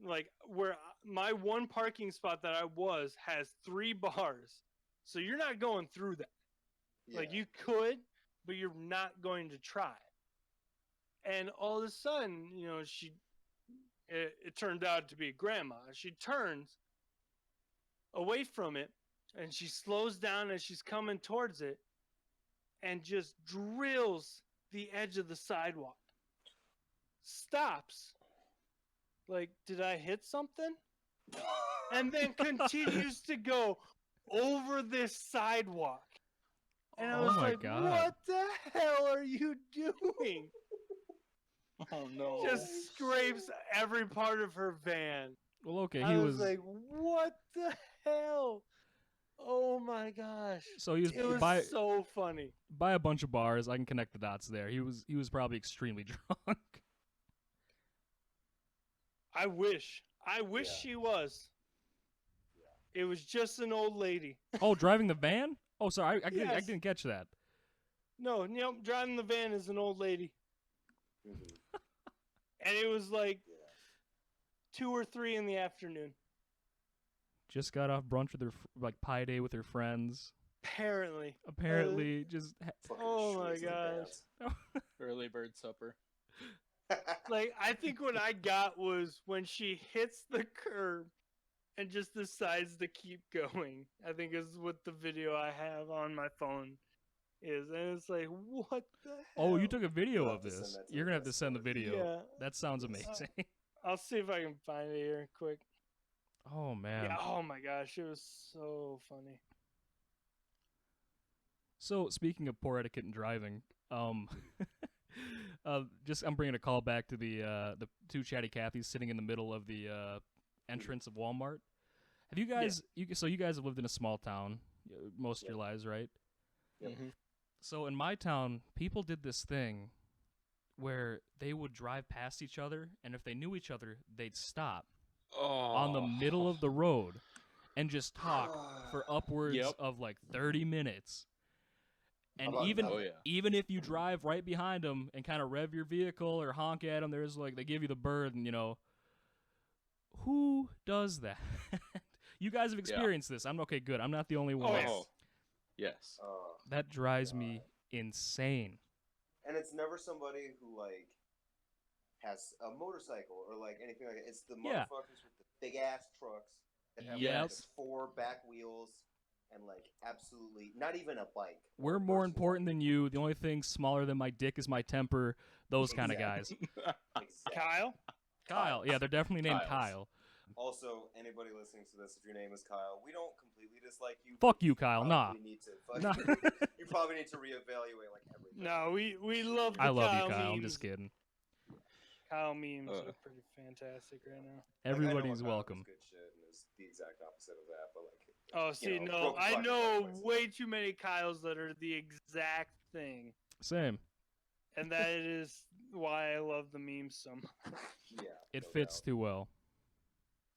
Like, where my one parking spot that I was has 3 bars. So you're not going through that. Like, you could, but you're not going to try. And all of a sudden, it turned out to be grandma. She turns away from it, and she slows down as she's coming towards it, and just drills the edge of the sidewalk. Stops. Like, did I hit something? And then continues to go over this sidewalk. And I Oh was my like, God. what the hell are you doing? Oh no. Just scrapes every part of her van. Well, okay, I he was was like, what the hell? Oh my gosh. so he was It was by so funny. a bunch of bars. I can connect the dots there. He was probably extremely drunk. I wish. Yeah. She was. It was just an old lady. Oh, driving the van? Oh, sorry, I Yes. didn't catch that. No, driving the van is an old lady. Mhm. And it was like Yeah. 2 or 3 in the afternoon. Just got off brunch with her, like pie day with her friends. Apparently, just Fucking Oh my shorts and gosh. pants. Early bird supper. Like, I think what I got was when she hits the curb and just decides to keep going. I think is what the video I have on my phone is. And it's like, what the hell? oh, you took a video You'll of have to send this. that to You're the gonna have to send the Discord. video. Yeah. That sounds Yes. amazing. I'll see if I can find it here quick. Oh man. Yeah, oh my gosh, it was so funny. So speaking of poor etiquette in driving, just I'm bringing a call back to the two chatty Cathys sitting in the middle of the entrance of Walmart. Have you guys? So you guys have lived in a small town most of your lives, right? Yep. Mm-hmm. So in my town, people did this thing where they would drive past each other, and if they knew each other, they'd stop on the middle of the road and just talk for upwards Yep. of like 30 minutes. And About even nothing. even if you drive right behind them and kind of rev your vehicle or honk at them, there's like they give you the bird, and who does that? You guys have experienced this. I'm okay. Good. I'm not the only one. Oh, yes. That drives me insane. And it's never somebody who like has a motorcycle or like anything like that. It's the Yeah. motherfuckers with the big ass trucks that have like Yes. the 4 back wheels and like absolutely not even a bike. We're more important than you. The only thing smaller than my dick is my temper. Those kind of guys. Exactly. Kyle? Kyle. Yeah, they're definitely named Kyles. Kyle. Also, anybody listening to this, if your name is Kyle, we don't completely dislike you. Fuck but you, Kyle. Nah. probably need to Nah. you probably need to reevaluate like everything. No, we love the I love Kyle you, Kyle. I'm memes. just kidding. Kyle memes are pretty fantastic right now. Like, I know Everybody's a Kyle welcome. is good shit and is the exact opposite of that, but like. Oh, see, know, no, broken I fucking know places. way too many Kyles that are the exact thing. Same. And that is why I love the memes so much. Yeah. It no fits doubt. too well.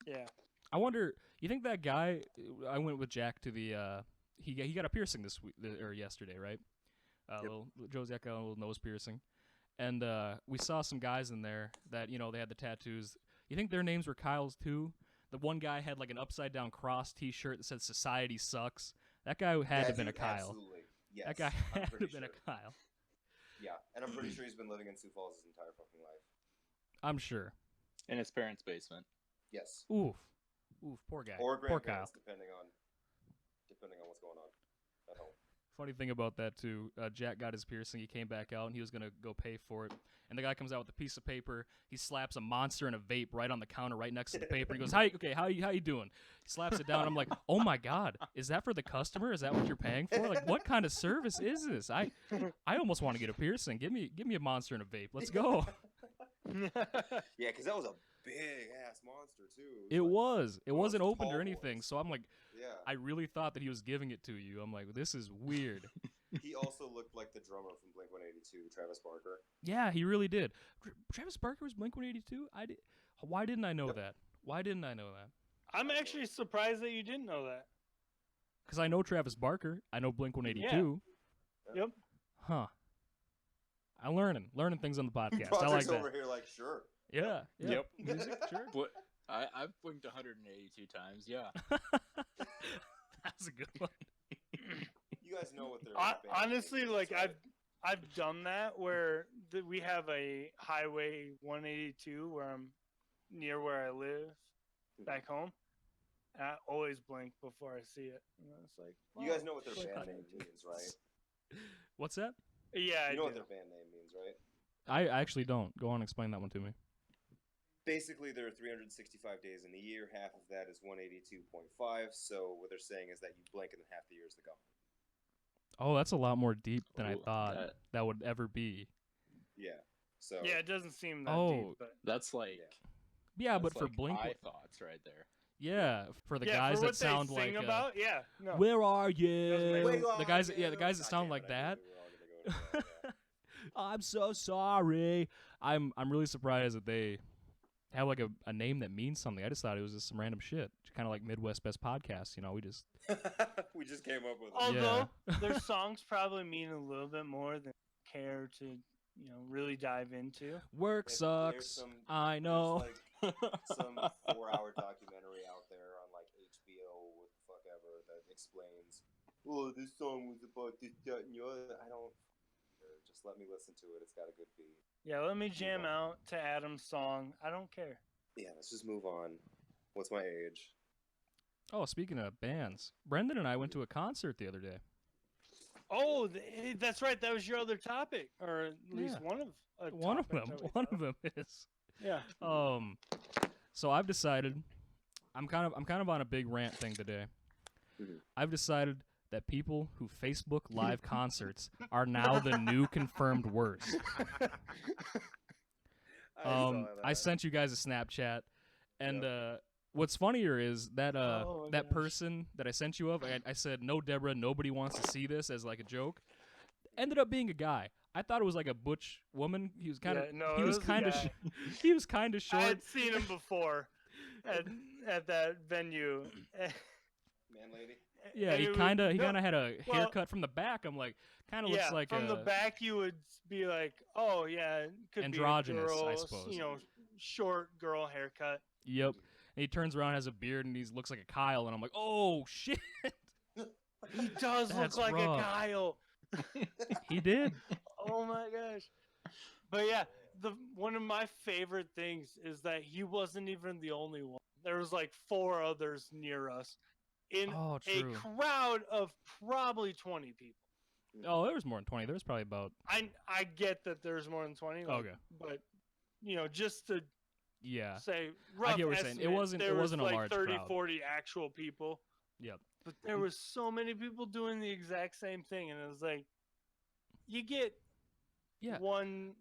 Yeah. I wonder. You think that guy? I went with Jack to the. He got a piercing this week or yesterday, right? Yep. Little Josie got a little nose piercing, and we saw some guys in there that they had the tattoos. You think their names were Kyle's too? The one guy had like an upside down cross T-shirt that said "Society sucks." That guy had to have been a dude, Kyle. Absolutely. Yes. That guy I'm had to pretty have been sure. a Kyle. Yeah, and I'm pretty sure he's been living in Sioux Falls his entire fucking life. I'm sure. In his parents' basement. Yes. Oof, poor guy. Or Poor Kyle. grandparents, depending on what's going on at home. Funny thing about that too, Jack got his piercing. He came back out and he was gonna go pay for it. And the guy comes out with a piece of paper. He slaps a monster and a vape right on the counter, right next to the paper. He goes, how you doing?" He slaps it down. I'm like, "Oh my god, is that for the customer? Is that what you're paying for? Like, what kind of service is this? I almost want to get a piercing. Give me a monster and a vape. Let's go." Yeah, because that was a big ass monster too. It was. It wasn't those opened or tall anything. boys. So I'm like, Yeah. I really thought that he was giving it to you. I'm like, this is weird. He also looked like the drummer from Blink-182, Travis Barker. Yeah, he really did. Travis Barker was Blink-182? Why didn't I know Yep. that? Why didn't I know that? I'm actually surprised that you didn't know that. Because I know Travis Barker. I know Blink-182. Yep. Huh. I'm learning things on the podcast. Project's I like that. over here like, sure. Yeah. Yep. Music, sure. But I've blinked 182 times. Yeah. That's a good one. You guys know what they're Honestly, like I've done that where we have a highway 182 where I'm near where I live back home. And I always blink before I see it. And it's like, You guys know what their Blink band name 182. means, right? What's that? Yeah, You know I what do. their band name means, right? I actually don't. Go on and explain that one to me. Basically, there are 365 days in the year. Half of that is 182.5. So what they're saying is that you blink and then half the year is the gone. Oh, that's a lot more deep than I Ooh, thought that would ever be. Yeah. So Yeah, it doesn't seem that Oh. deep, but That's like. Yeah, that's but for like Blink, high thoughts right there. yeah, for the yeah, guys for that what sound they like, sing about, yeah, no. "Where are Doesn't you?" make Where sense. are The guys, you? yeah, the guys that God sound damn like it, I that. knew we were all gonna go to that, yeah. I'm so sorry. I'm really surprised that they have like a name that means something. I just thought it was just some random shit, kind of like Midwest Best Podcast. We just We just came up with it. Although Yeah. their songs probably mean a little bit more than care to, really dive into. work There's sucks. some- I know. There's like some 4-hour documentary out there on like HBO with fuck ever that explains well, this song was about this, that, and the other. I don't. Just let me listen to it. It's got a good beat. Yeah, let me jam out to Adam's song. I don't care. Yeah, let's just move on. What's my age? Oh, speaking of bands, Brendan and I went to a concert the other day. Oh, that's right. That was your other topic, or at least Yeah. one of One of topic them. that we One thought. of them is. Yeah. So I've decided, I'm kind of on a big rant thing today. Mhm. I've decided that people who Facebook Live concerts are now the new confirmed worst. I sent you guys a Snapchat, and what's funnier is that Oh my that gosh. person that I sent you of, I said, no, Deborah, nobody wants to see this, as like a joke. Ended up being a guy. I thought it was like a butch woman. He was kind of no, he it was a kind of guy. he was kind of I short. had seen him before at that venue. Man, lady. Yeah, And he it was- kind of no, had a well, haircut from the back. I'm like, kind of looks like from the a back you would be like, oh yeah, it could Androgynous, be a girl, I suppose. Short girl haircut. Yep. And he turns around, has a beard, and he looks like a Kyle, and I'm like, oh shit, He does That's look like rough. a Kyle. he did. Oh my gosh. But yeah, one of my favorite things is that he wasn't even the only one. There was like 4 others near us in Oh, a true. crowd of probably 20 people. Oh, there was more than 20. There was probably about I get that there's more than 20. Like, Okay. But just to yeah. say rough I get what you're saying. It estimate, there wasn't a was like large 30, crowd. 40 actual people. Yep. But there was so many people doing the exact same thing, and it was like, you get Yeah. one,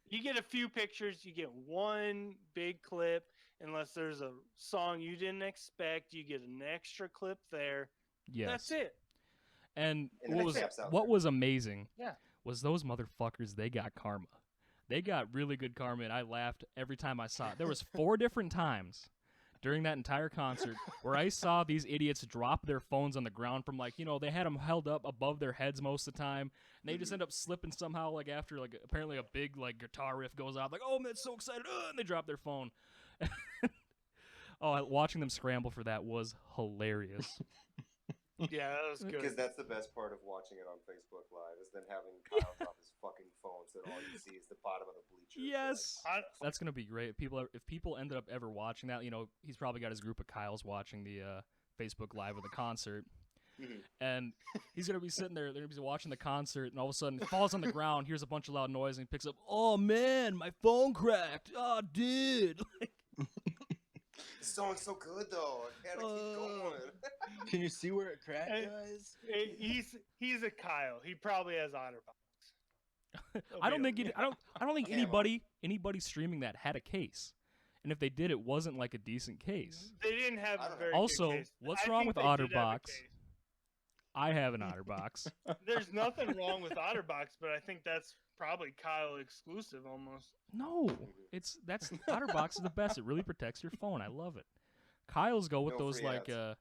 you get a few pictures, you get one big clip, unless there's a song you didn't expect, you get an extra clip there. Yes. That's it. And And what it was amazing Yeah. was those motherfuckers, they got karma. They got really good karma, and I laughed every time I saw it. There was 4 different times during that entire concert where I saw these idiots drop their phones on the ground from, like, they had them held up above their heads most of the time, and they just end up slipping somehow, like, after, like, apparently a big, like, guitar riff goes off, like, oh, man, so excited, and they drop their phone. Watching them scramble for that was hilarious. Yeah, that was good. Because that's the best part of watching it on Facebook Live is then having Kyle drop his fucking phone so that all you see is the bottom of the bleachers. Yes. I- That's going to be great. If people ended up ever watching that, he's probably got his group of Kyles watching the Facebook Live of the concert. Mhm. And he's going to be sitting there, they're going to be watching the concert, and all of a sudden he falls on the ground, hears a bunch of loud noise, and he picks up, oh man, my phone cracked. Oh, dude. This song's so good though. I gotta keep going. Can you see where it cracked, Hey, guys? He's a Kyle. He probably has OtterBox. I don't think Camo. anybody streaming that had a case. And if they did, it wasn't like a decent case. They didn't have I a don't very know. Also, good case. what's I wrong think with they did have a OtterBox? case. I have an OtterBox. There's nothing wrong with OtterBox, but I think that's probably Kyle exclusive almost. No, that's OtterBox is the best. It really protects your phone. I love it. Kyle's go with No those free like ads.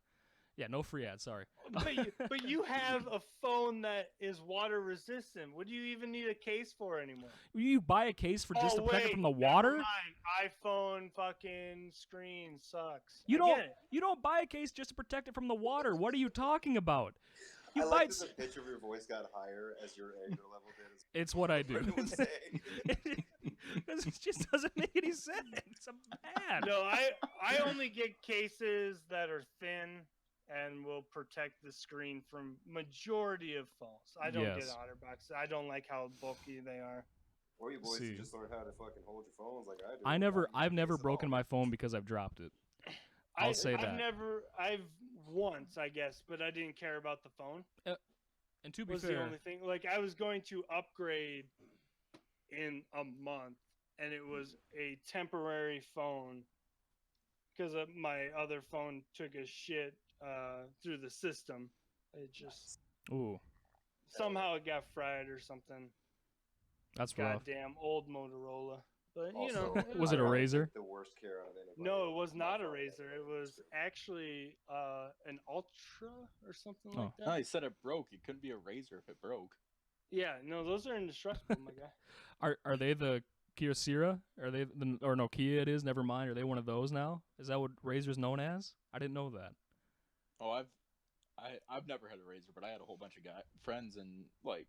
no free ads. Sorry. But you have a phone that is water resistant. What do you even need a case for anymore? You buy a case for just to protect it from the never water. mind. iPhone fucking screen sucks. You I don't get it. you don't buy a case just to protect it from the water. What are you talking about? I You buy like that the pitch of your voice got higher as your anger level did. It's what I do. Brendan was saying. It just doesn't make any sense. I'm bad. No, I only get cases that are thin and will protect the screen from majority of phones. I don't get Yes. OtterBox. I don't like how bulky they are. Or you boys See. who just learned how to fucking hold your phones like I do. I've never broken my phone because I've dropped it. I'll say that. I've once, I guess, but I didn't care about the phone. And to be Was the fair, only thing. Like, I was going to upgrade in a month, and it was a temporary phone because my other phone took a shit through the system. It just ooh, somehow it got fried or something. that's rough. Goddamn old Motorola. But Also, Was it a I don't Razor? take the worst care out of anybody. no, it was My not a phone Razor. never It was works. actually an Ultra or something Oh. like that. No, he said it broke. It couldn't be a razor if it broke. Yeah, no, those are indestructible, my guy. Are they the Kyocera? Are they the or no Kia? It is. Never mind. Are they one of those now? Is that what Razor's known as? I didn't know that. Oh, I've never had a razor, but I had a whole bunch of friends in like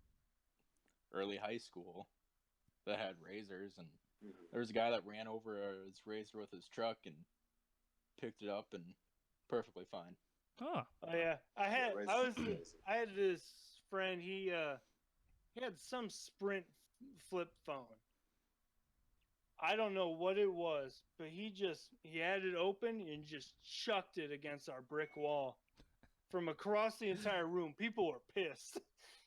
early high school that had razors, and there was a guy that ran over his razor with his truck and picked it up and perfectly fine. Oh, yeah, I had razors. I had this friend. He had some Sprint flip phone. I don't know what it was, but he had it open and just chucked it against our brick wall from across the entire room. People were pissed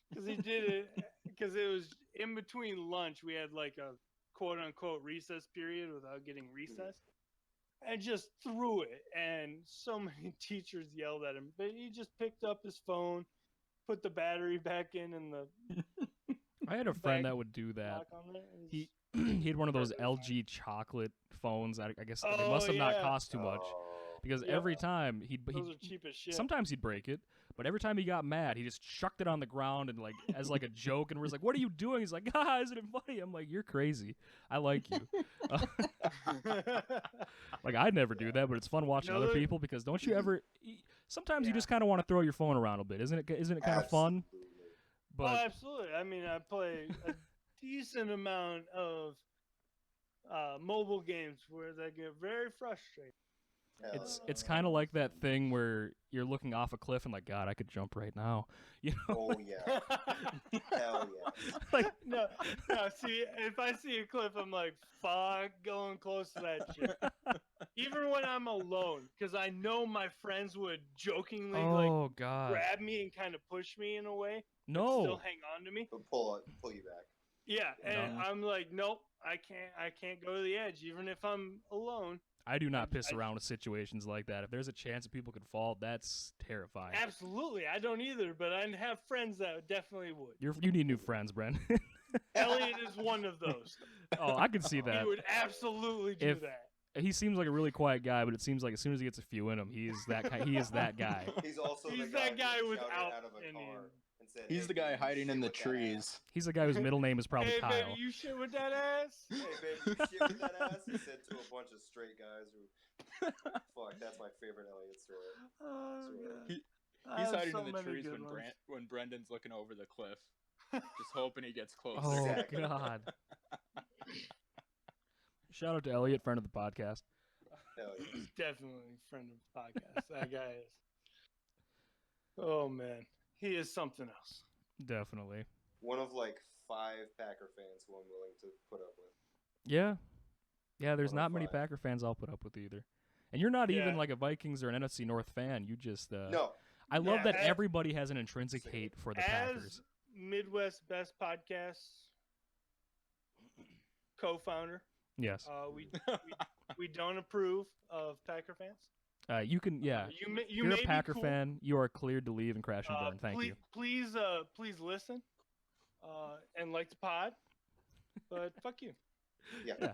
because he did it because it was in between lunch. We had like a quote unquote recess period without getting recess, and just threw it. And so many teachers yelled at him, but he just picked up his phone, put the battery back in, and the I had a friend that would do that. lock on there. He he had one of those LG chocolate phones. I guess they must have not cost too much because every time those are cheap as shit. sometimes he'd break it, but every time he got mad, he just chucked it on the ground and like as like a joke, and we're like, "What are you doing?" He's like, isn't it funny?" I'm like, "You're crazy. I like you." Like I'd never do that, but it's fun watching other people because don't you ever? Sometimes you just kind of want to throw your phone around a bit, isn't it? Isn't it kind of fun? But absolutely. I mean, I play a decent amount of mobile games where they get very frustrating. it's kind of like that thing where you're looking off a cliff and like, God, I could jump right now. You know? Oh yeah, hell yeah. Like no. See, if I see a cliff, I'm like, fuck, going close to that shit. Even when I'm alone, because I know my friends would jokingly like God, grab me and kind of push me in a way. no, Still hang on to me. But pull you back. Yeah, and I'm like, nope, I can't go to the edge, even if I'm alone. I do not piss around with situations like that. If there's a chance that people could fall, that's terrifying. Absolutely, I don't either, but I have friends that definitely would. You need new friends, Brent. Elliot is one of those. Oh, I can see that. He would absolutely do that. He seems like a really quiet guy, but it seems like as soon as he gets a few in him, he is that guy. He's also He's the that guy who without shouted out of a any. car and said, He's "Hey, the guy baby, hiding shit in the with that trees. ass." He's the guy whose middle name is probably Hey, Kyle. baby, you shit with that ass? Hey baby, you shit with that ass? He said to a bunch of straight guys who fuck, that's my favorite Elliot story. Oh, Sorry. God. He's I have hiding so in the many trees good ones. when Brendan's looking over the cliff, just hoping he gets closer. Oh Exactly. God! Shout out to Elliot, friend of the podcast. Hell yeah. He's definitely a friend of the podcast. That guy is. Oh, man. He is something else. Definitely. One of like 5 Packer fans who I'm willing to put up with. Yeah. There's not many 105. Packer fans I'll put up with either. And you're not even Yeah. like a Vikings or an NFC North fan. You just No. I love Yeah, that everybody has an intrinsic hate for the Packers. As Midwest Best Podcast co-founder, Yes. we don't approve of Packer fans. You can You you're may a Packer be cool. fan. You are cleared to leave and crash and burn. Thank you. Please listen and like the pod, but fuck you. Yeah.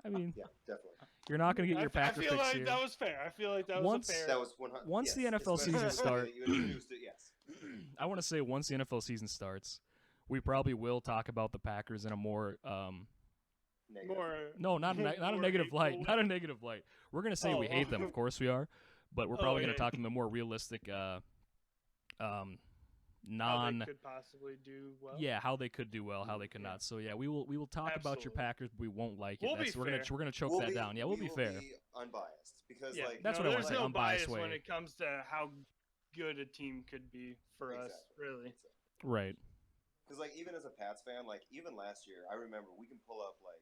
I mean, Yeah, definitely. you're not going to get your Packer I feel fix like here. that was fair. I feel like that Once- was a fair. That was 100. Once the yes, NFL it's season when start- you introduced it, yes. I want to say once the NFL season starts, we probably will talk about the Packers in a more Negative. more. no, not a more negative light. hateful Not a negative light. We're going to say we hate them, of course we are, but we're Oh, probably going yeah. to talk in a more realistic How non they could possibly do well. yeah, how they could do well, how they could Yeah. not. So yeah, we will talk about your Absolutely. Packers, but we won't like it. We'll be We're fair. gonna choke We'll that be- down. Yeah, we'll we be will fair. Be unbiased because Yeah, like That's what I wanna there's say, no unbiased bias way. when it comes to how good a team could be for us, Exactly. really. Right. Because like even as a Pats fan, like even last year, I remember we can pull up like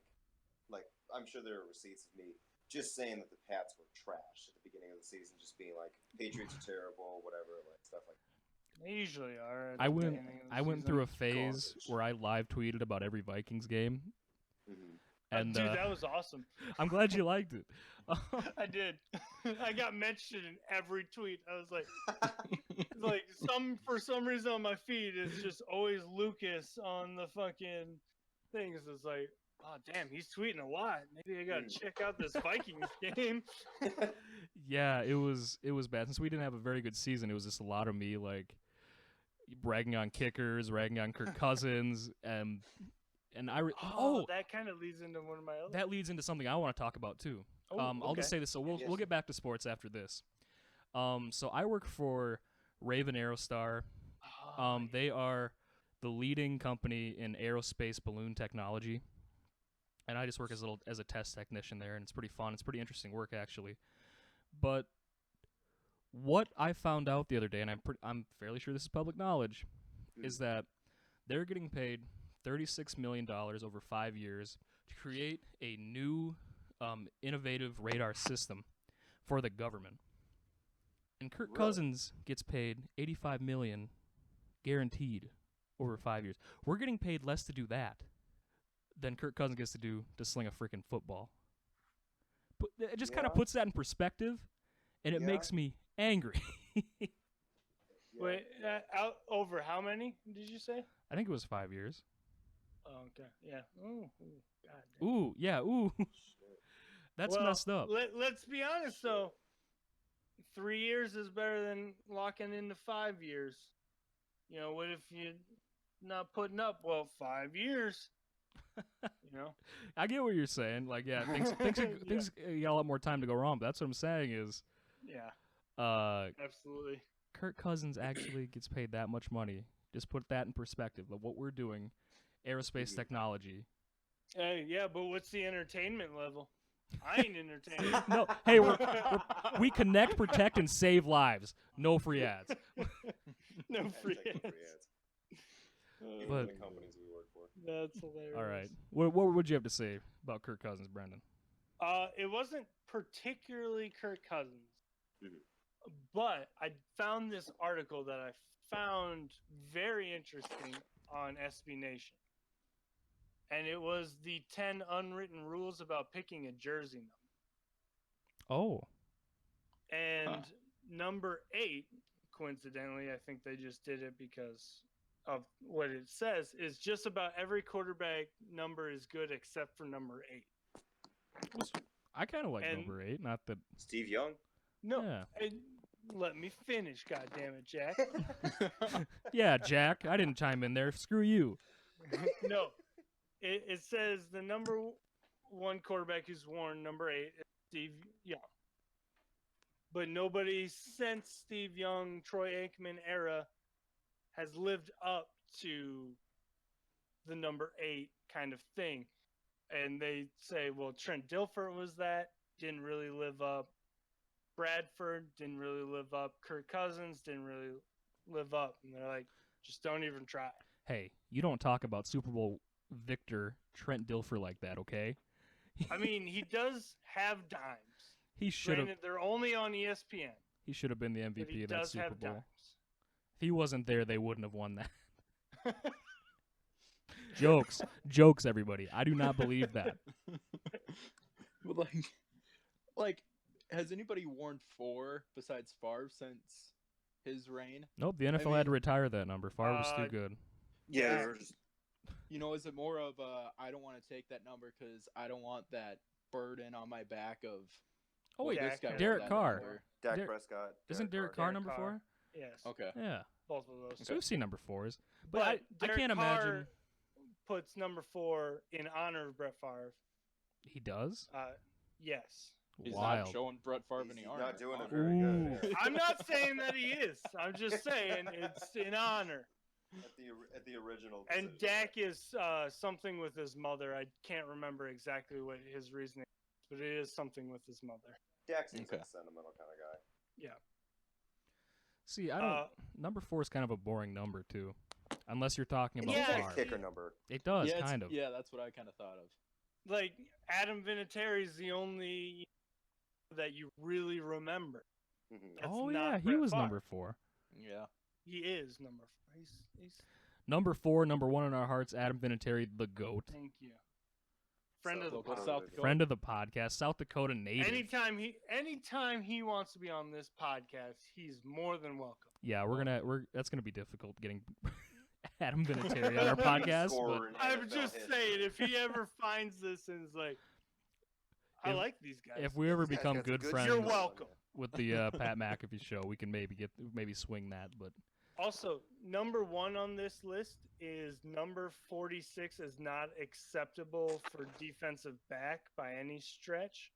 I'm sure there are receipts of me just saying that the Pats were trash at the beginning of the season, just being like Patriots are terrible, whatever, like stuff like that. They usually are. at I the went beginning of the I went season. through a phase Garbage. where I live tweeted about every Vikings game, Mm-hmm. and Dude, that was awesome. I'm glad you liked it. I did. I got mentioned in every tweet. I was like, for some reason on my feed, it's just always Lucas on the fucking things. It's like, oh damn, he's tweeting a lot. Maybe I gotta check out this Vikings game. Yeah, it was bad. Since we didn't have a very good season, it was just a lot of me like bragging on kickers, ragging on Kirk Cousins, and That kind of leads into one of my other. that leads into something I want to talk about too. I'll just say this. So we'll Yes. get back to sports after this. So I work for Raven Aerostar. They are the leading company in aerospace balloon technology, and I just work as a test technician there, and it's pretty fun. It's pretty interesting work actually. But what I found out the other day, and I'm fairly sure this is public knowledge, is that they're getting paid $36 million over 5 years to create a new innovative radar system for the government. And Kirk Cousins gets paid $85 million guaranteed over 5 years. We're getting paid less to do that than Kirk Cousins gets to do to sling a freaking football. But it just kind of puts that in perspective, and it makes me angry. Wait, out over how many did you say? I think it was 5 years. Oh, okay. Yeah. Ooh, God damn. Ooh, yeah, ooh. That's messed up. Let's be honest, though. 3 years is better than locking into 5 years. You know, what if you're not putting up? Well, 5 years. You know? I get what you're saying. Like, yeah, things you got a lot more time to go wrong. But that's what I'm saying is, absolutely. Kirk Cousins actually gets paid that much money. Just put that in perspective of what we're doing, aerospace technology. Yeah, but what's the entertainment level? I ain't entertained. No, hey, we connect, protect, and save lives. No free ads. No free ads. But the companies we work for. That's hilarious. all right, what would you have to say about Kirk Cousins, Brendan? It wasn't particularly Kirk Cousins, but I found this article that I found very interesting on SB Nation. And it was the 10 unwritten rules about picking a jersey number. Oh. And number 8, coincidentally, I think they just did it because of what it says, is just about every quarterback number is good except for number 8. I kind of like number 8, not that... Steve Young? No. Yeah. Let me finish, goddammit, Jack. Yeah, Jack, I didn't chime in there. Screw you. No. It says the number 1 quarterback who's worn number 8 is Steve Young. But nobody since Steve Young, Troy Aikman era has lived up to the number 8 kind of thing. And they say, well, Trent Dilfer was that, didn't really live up. Bradford didn't really live up. Kirk Cousins didn't really live up. And they're like, just don't even try. Hey, you don't talk about Super Bowl victor Trent Dilfer like that, okay? I mean, he does have dimes. He should have. They're only on ESPN. He should have been the MVP of that Super Bowl. Dimes. If he wasn't there, they wouldn't have won that. Jokes, everybody. I do not believe that. But like, has anybody worn 4 besides Favre since his reign? Nope, the NFL had to retire that number. Favre was too good. Yeah. You know, is it more of I don't want to take that number because I don't want that burden on my back of... Oh, wait, this guy Derek Carr. Dak Prescott. Isn't Derek Carr number 4? Yes. Okay. Yeah. Both of those. So we've seen number 4s. But I Derek can't Carr imagine... puts number 4 in honor of Brett Favre. He does? Yes. He's Wild. not showing Brett Favre any He's honor. not doing it very good. Yeah. I'm not saying that he is. I'm just saying it's in honor. At the original. And decision. Dak is something with his mother. I can't remember exactly what his reasoning is, but it is something with his mother. Dak seems like a sentimental kind of guy. Yeah. See, I don't... number 4 is kind of a boring number, too. Unless you're talking about It's like Favre. a kicker number. It does, Yeah, kind of. Yeah, that's what I kind of thought of. Like, Adam Vinatieri is the only that you really remember. That's Oh, not yeah, he Brett was Favre. number 4. Yeah. He is number 4. He's Number 4, number 1 in our hearts, Adam Vinatieri, the GOAT. Thank you. Friend of the Local podcast. South Dakota. Friend of the podcast, South Dakota native. Anytime he wants to be on this podcast, he's more than welcome. Yeah, that's gonna be difficult getting Adam Vinatieri on our podcast. But I'm just saying, if he ever finds this and is like, I like these guys. if we ever These guys become got some good good friends You're welcome. with the Pat McAfee show, we can maybe swing that. But Also, number 1 on this list is number 46 is not acceptable for defensive back by any stretch.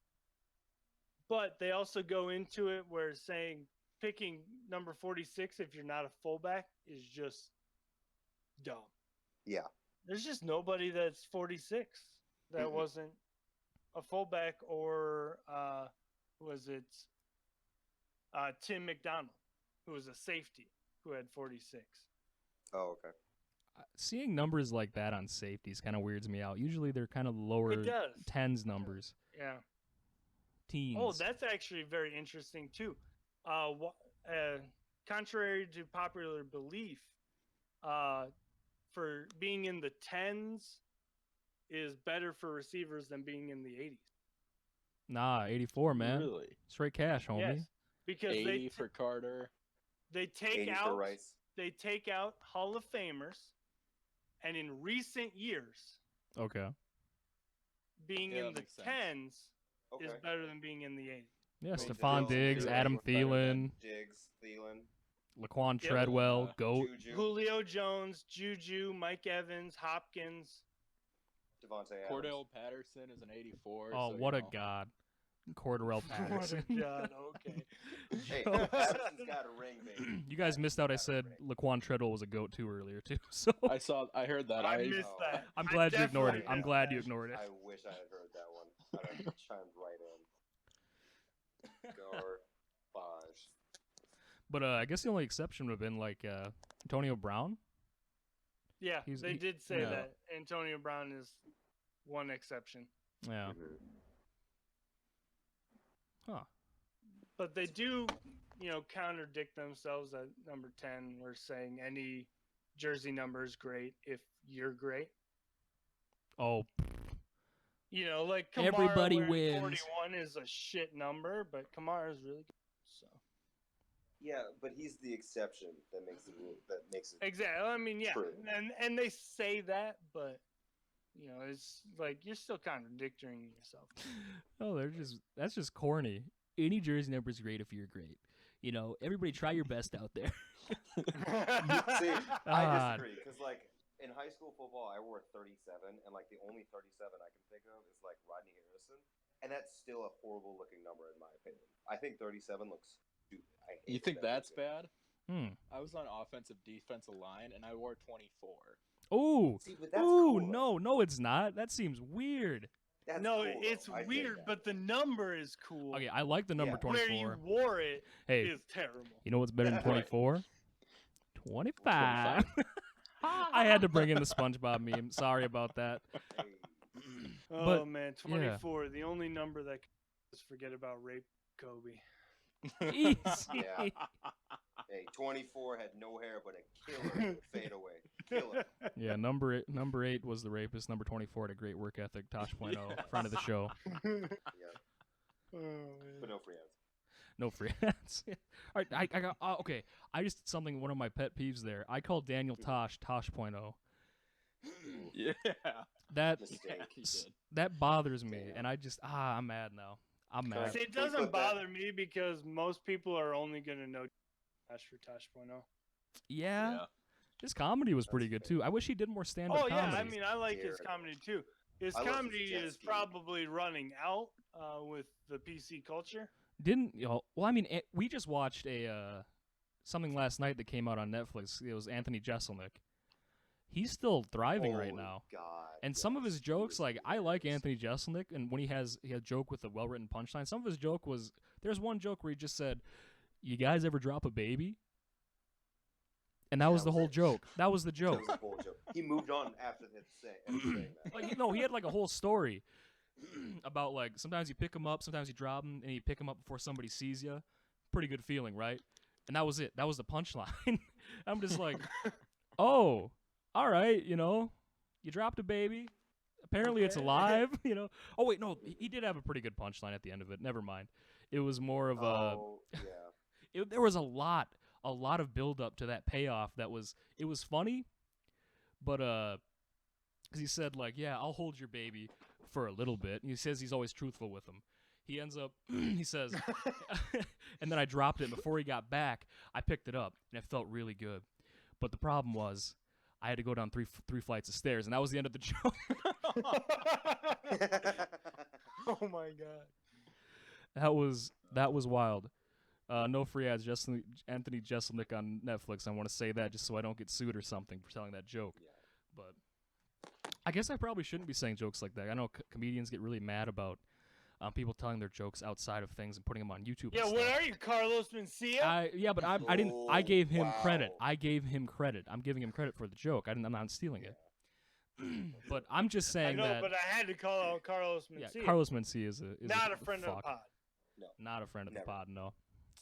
But they also go into it where saying picking number 46 if you're not a fullback is just dumb. Yeah. There's just nobody that's 46 that Mm-mm. wasn't a fullback or was it Tim McDonald, who was a safety who had 46. Oh, okay. Seeing numbers like that on safeties kind of weirds me out. Usually they're kind of lower It does. tens numbers. Yeah. Teens. Oh, that's actually very interesting too. Contrary to popular belief, for being in the tens is better for receivers than being in the 80s. Nah, 84, man. Really? Straight cash, homie. Yes, because 80 for Carter. they take 80 out for Rice. they take out Hall of Famers, and in recent years, Okay. being Yeah, in that the makes sense. tens Okay. is better than being in the 80s. Yeah, Wayne Stephon Diggs, Diggs, Thielen Adam was better Thielen, Diggs, Thielen, Laquan Yep. Treadwell, GOAT. Juju, Julio Jones, Juju, Mike Evans, Hopkins. Devontae Adams. Cordell Patterson is an 84. Oh, so, what you a know. god. Cordell Patterson. What a god, okay. Hey, Joe. Patterson's got a ring, baby. You guys missed out. I said Laquan Treadwell was a GOAT too earlier too. So I heard that. I missed Oh. that. I'm I glad you ignored it. definitely I'm missed glad you that. ignored it. I wish I had heard that one. I'd have chimed right in. Garbage. But I guess the only exception would have been like Antonio Brown. Yeah, He's- they he- did say yeah. that. Antonio Brown is one exception. Yeah. Mhm. Huh. But they do, contradict themselves at number 10. We're saying any jersey number is great if you're great. Oh, Like Kamara Everybody wearing wins. 41 is a shit number, but Kamara is really good. So Yeah, but he's the exception that makes it. That makes it. exactly. I mean, yeah, True. and they say that, but it's like you're still contradicting yourself. oh, that's just corny. Any jersey number is great if you're great. Everybody try your best out there. See, I God. disagree because in high school football, I wore 37, and the only 37 I can think of is Rodney Harrison, and that's still a horrible looking number in my opinion. I think 37 looks stupid. I hate You think that that's looking. bad? Hmm. I was on offensive defensive line and I wore 24. Ooh. See, but that's Ooh, cool, no, it's not. That seems weird. That's No, cool, though. it's I dig weird, that. but the number is cool. Okay, I like the number Yeah. Where 24. you wore it Hey, is terrible. you know what's better than Right. 24? 25. I had to bring in the SpongeBob meme. Sorry about that. Hey, Oh But, man, 24. The only number that is forget about rape Kobe. Easy. Yeah. hey, 24 had no hair but a killer fade away. Killer. Yeah, number 8 was the rapist. Number 24 had a great work ethic. Tosh.0, friend of the show. Yeah, Oh, man. but no free ads. No free ads. All right, I got okay. I just did something. One of my pet peeves there. I called Daniel Tosh.0. Yeah. That Mistake. Yeah, he did. that bothers me, Damn. and I just I'm mad now. I'm mad. See, it Can we doesn't put that- bother me because most people are only gonna know Tosh for Tosh.0. Yeah, Yeah. his comedy was pretty good That's too. I wish he did more stand-up Oh yeah, comedy. I mean, I like his Terrible. comedy too. His I love his comedy jet is ski. probably running out with the PC culture. Didn't well? I mean, we just watched a something last night that came out on Netflix. It was Anthony Jeselnik. He's still thriving right Holy now. God, And some of yes, his he jokes, was like I like hilarious. Anthony Jeselnik, and when he had a joke with a well-written punchline. Some of his joke was there's one joke where he just said, "You guys ever drop a baby?" And that was the whole it. joke. That was the That joke. was the whole joke. He moved on after saying that. Like he had like a whole story about like sometimes you pick him up, sometimes you drop him, and you pick him up before somebody sees you. Pretty good feeling, right? And that was it. That was the punchline. I'm just like, oh, all right, you dropped a baby. Apparently it's Okay. alive, Oh wait, no, he did have a pretty good punchline at the end of it. Never mind. It was more of a. Oh, yeah. There was a lot of build up to that payoff. It was funny, but because he said like, yeah, I'll hold your baby for a little bit. And he says he's always truthful with him. He ends up, he says, and then I dropped it. And before he got back, I picked it up, and it felt really good. But the problem was, I had to go down three flights of stairs, and that was the end of the joke. Oh my god. That was wild. No free ads. Anthony Jeselnik on Netflix. I want to say that just so I don't get sued or something for telling that joke. Yeah. But I guess I probably shouldn't be saying jokes like that. I know comedians get really mad about people telling their jokes outside of things and putting them on YouTube. Yeah, and what stuff. are you, Carlos Mencia? Yeah, but I didn't. I gave him wow. credit. I gave him credit. I'm giving him credit for the joke. I'm not stealing it. But I'm just I saying know, that. but I had to call out Carlos Mencia. Yeah, Carlos Mencia is not a friend of the pod. No. Not a friend of Never. the pod. No.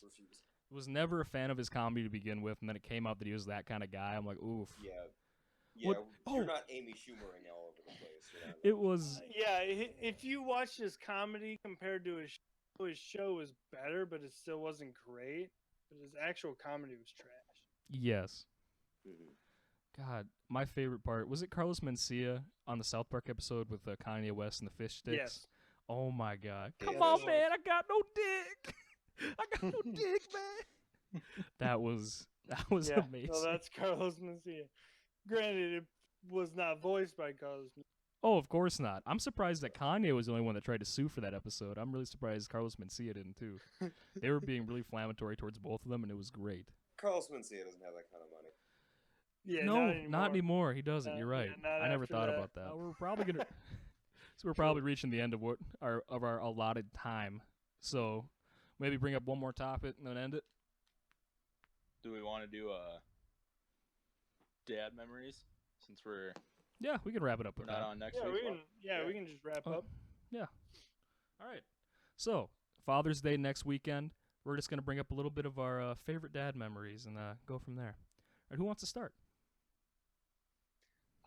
Refuse. Was never a fan of his comedy to begin with, and then it came out that he was that kind of guy. I'm like, oof. Yeah. Yeah. What- You're oh. not Amy Schumering all over the place. You're not, It was. Yeah, if you watch his comedy compared to his show was better, but it still wasn't great. But his actual comedy was trash. Yes. Mhm. God, my favorite part was it Carlos Mencia on the South Park episode with Kanye West and the fish sticks. Yes. Oh my God! Yeah, Come on, this man! I got no dick. I got no dick, man. That was Yeah, amazing. no, that's Carlos Mencia. Granted, it was not voiced by Carlos Mencia. Oh, of course not. I'm surprised that Kanye was the only one that tried to sue for that episode. I'm really surprised Carlos Mencia didn't too. They were being really inflammatory towards both of them, and it was great. Carlos Mencia doesn't have that kind of money. Yeah, No, not anymore. He doesn't. You're right. yeah, not I never after thought that. about that. We're probably gonna. So we're probably reaching the end of our allotted time. So maybe bring up one more topic and then end it. Do we want to do dad memories since we're Yeah, we can wrap it up with not that. on next Yeah, week? we can. Yeah, we can just wrap Oh. up. All right. So Father's Day next weekend. We're just gonna bring up a little bit of our favorite dad memories and go from there. All right, who wants to start?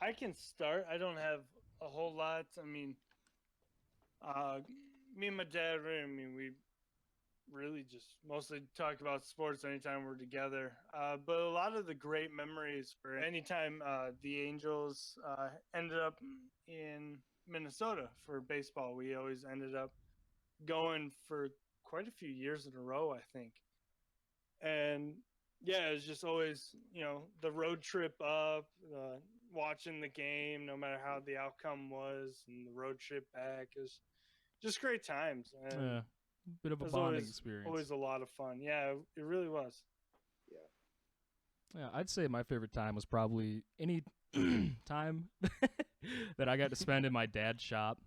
I can start. I don't have a whole lot. I mean, me and my dad, we really just mostly talk about sports anytime we're together. But a lot of the great memories were anytime the Angels ended up in Minnesota for baseball. We always ended up going for quite a few years in a row, I think. And yeah, it was just always, the road trip up, watching the game, no matter how the outcome was, and the road trip back is just great times. And Yeah, bit of it a was bonding experience. always a lot of fun. Yeah, it really was. Yeah, I'd say my favorite time was probably any time that I got to spend in my dad's shop.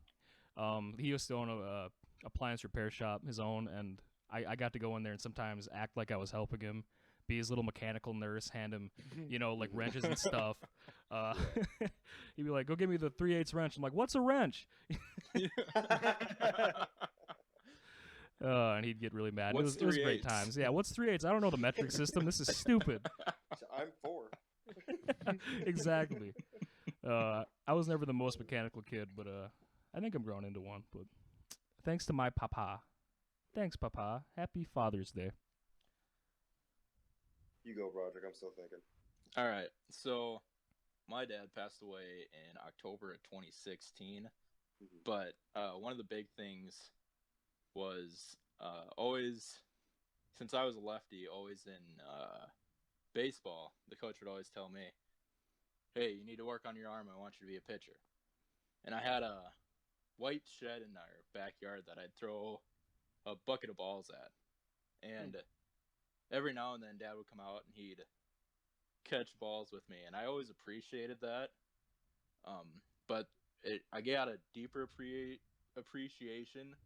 He used to own a appliance repair shop, his own, and I got to go in there and sometimes act like I was helping him, be his little mechanical nurse, hand him, like wrenches and stuff. He'd be like, "Go give me the 3/8 wrench." I'm like, "What's a wrench?" And he'd get really mad. What's It was great 3/8? times. Yeah, what's 3/8? I don't know the metric system. This is stupid. I'm 4. Exactly. I was never the most mechanical kid, but I think I'm growing into one. But thanks to my papa. Thanks, papa. Happy Father's Day. You go, Broderick. I'm still thinking. All right. So my dad passed away in October of 2016. Mhm. But one of the big things was always, since I was a lefty, always in baseball, the coach would always tell me, "Hey, you need to work on your arm. I want you to be a pitcher." And I had a white shed in our backyard that I'd throw a bucket of balls at. And every now and then Dad would come out and he'd catch balls with me, and I always appreciated that. But I got a deeper appreciation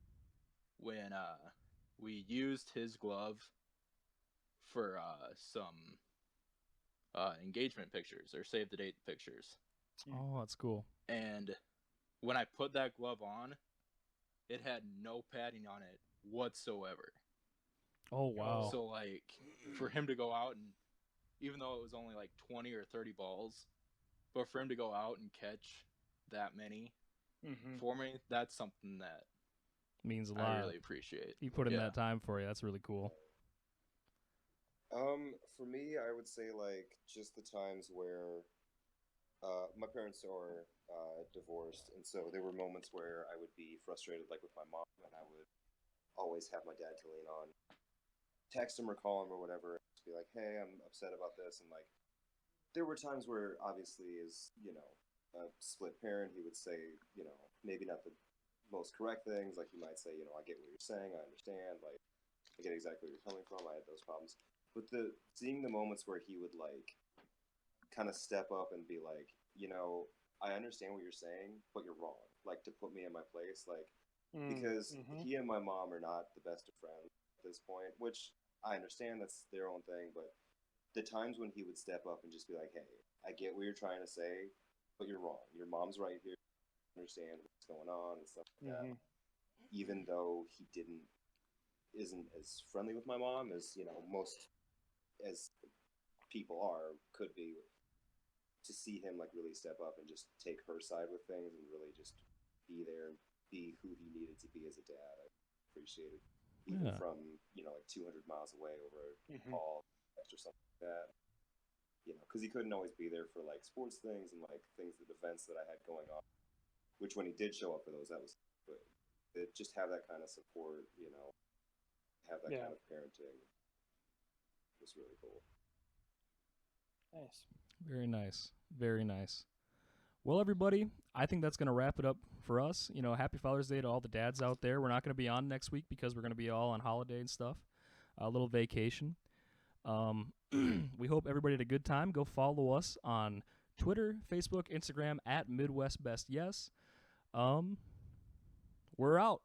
when we used his glove for some engagement pictures or save the date pictures. Oh, that's cool. And when I put that glove on, it had no padding on it whatsoever. Oh, wow. So like for him to go out and, even though it was only like 20 or 30 balls, but for him to go out and catch that many for me, that's something that Means a lot. I really appreciate. He put in Yeah. that time for you. That's really cool. For me, I would say like just the times where my parents are divorced, and so there were moments where I would be frustrated, like with my mom, and I would always have my dad to lean on, text him or call him or whatever, and just be like, "Hey, I'm upset about this," and like there were times where obviously as a split parent, he would say maybe not the most correct things, like he might say, I get what you're saying, I understand, like I get exactly where you're coming from. I had those problems, but seeing the moments where he would like kind of step up and be like, I understand what you're saying, but you're wrong. Like, to put me in my place, like, because he and my mom are not the best of friends at this point, which I understand that's their own thing, but the times when he would step up and just be like, hey, I get what you're trying to say, but you're wrong. Your mom's right here. Understand what's going on and stuff like that. Even though he isn't as friendly with my mom as, most as people could be, to see him like really step up and just take her side with things and really just be there and be who he needed to be as a dad. I appreciate it, even from like 200 miles away over a call or something like that. Because he couldn't always be there for like sports things and like events that I had going on. Which when he did show up for those, that was good. To just have that kind of support, have that kind of parenting was really cool. Nice. Very nice. Very nice. Well, everybody, I think that's going to wrap it up for us. Happy Father's Day to all the dads out there. We're not going to be on next week because we're going to be all on holiday and stuff. A little vacation. We hope everybody had a good time. Go follow us on Twitter, Facebook, Instagram at Midwest Best Yes. We're out.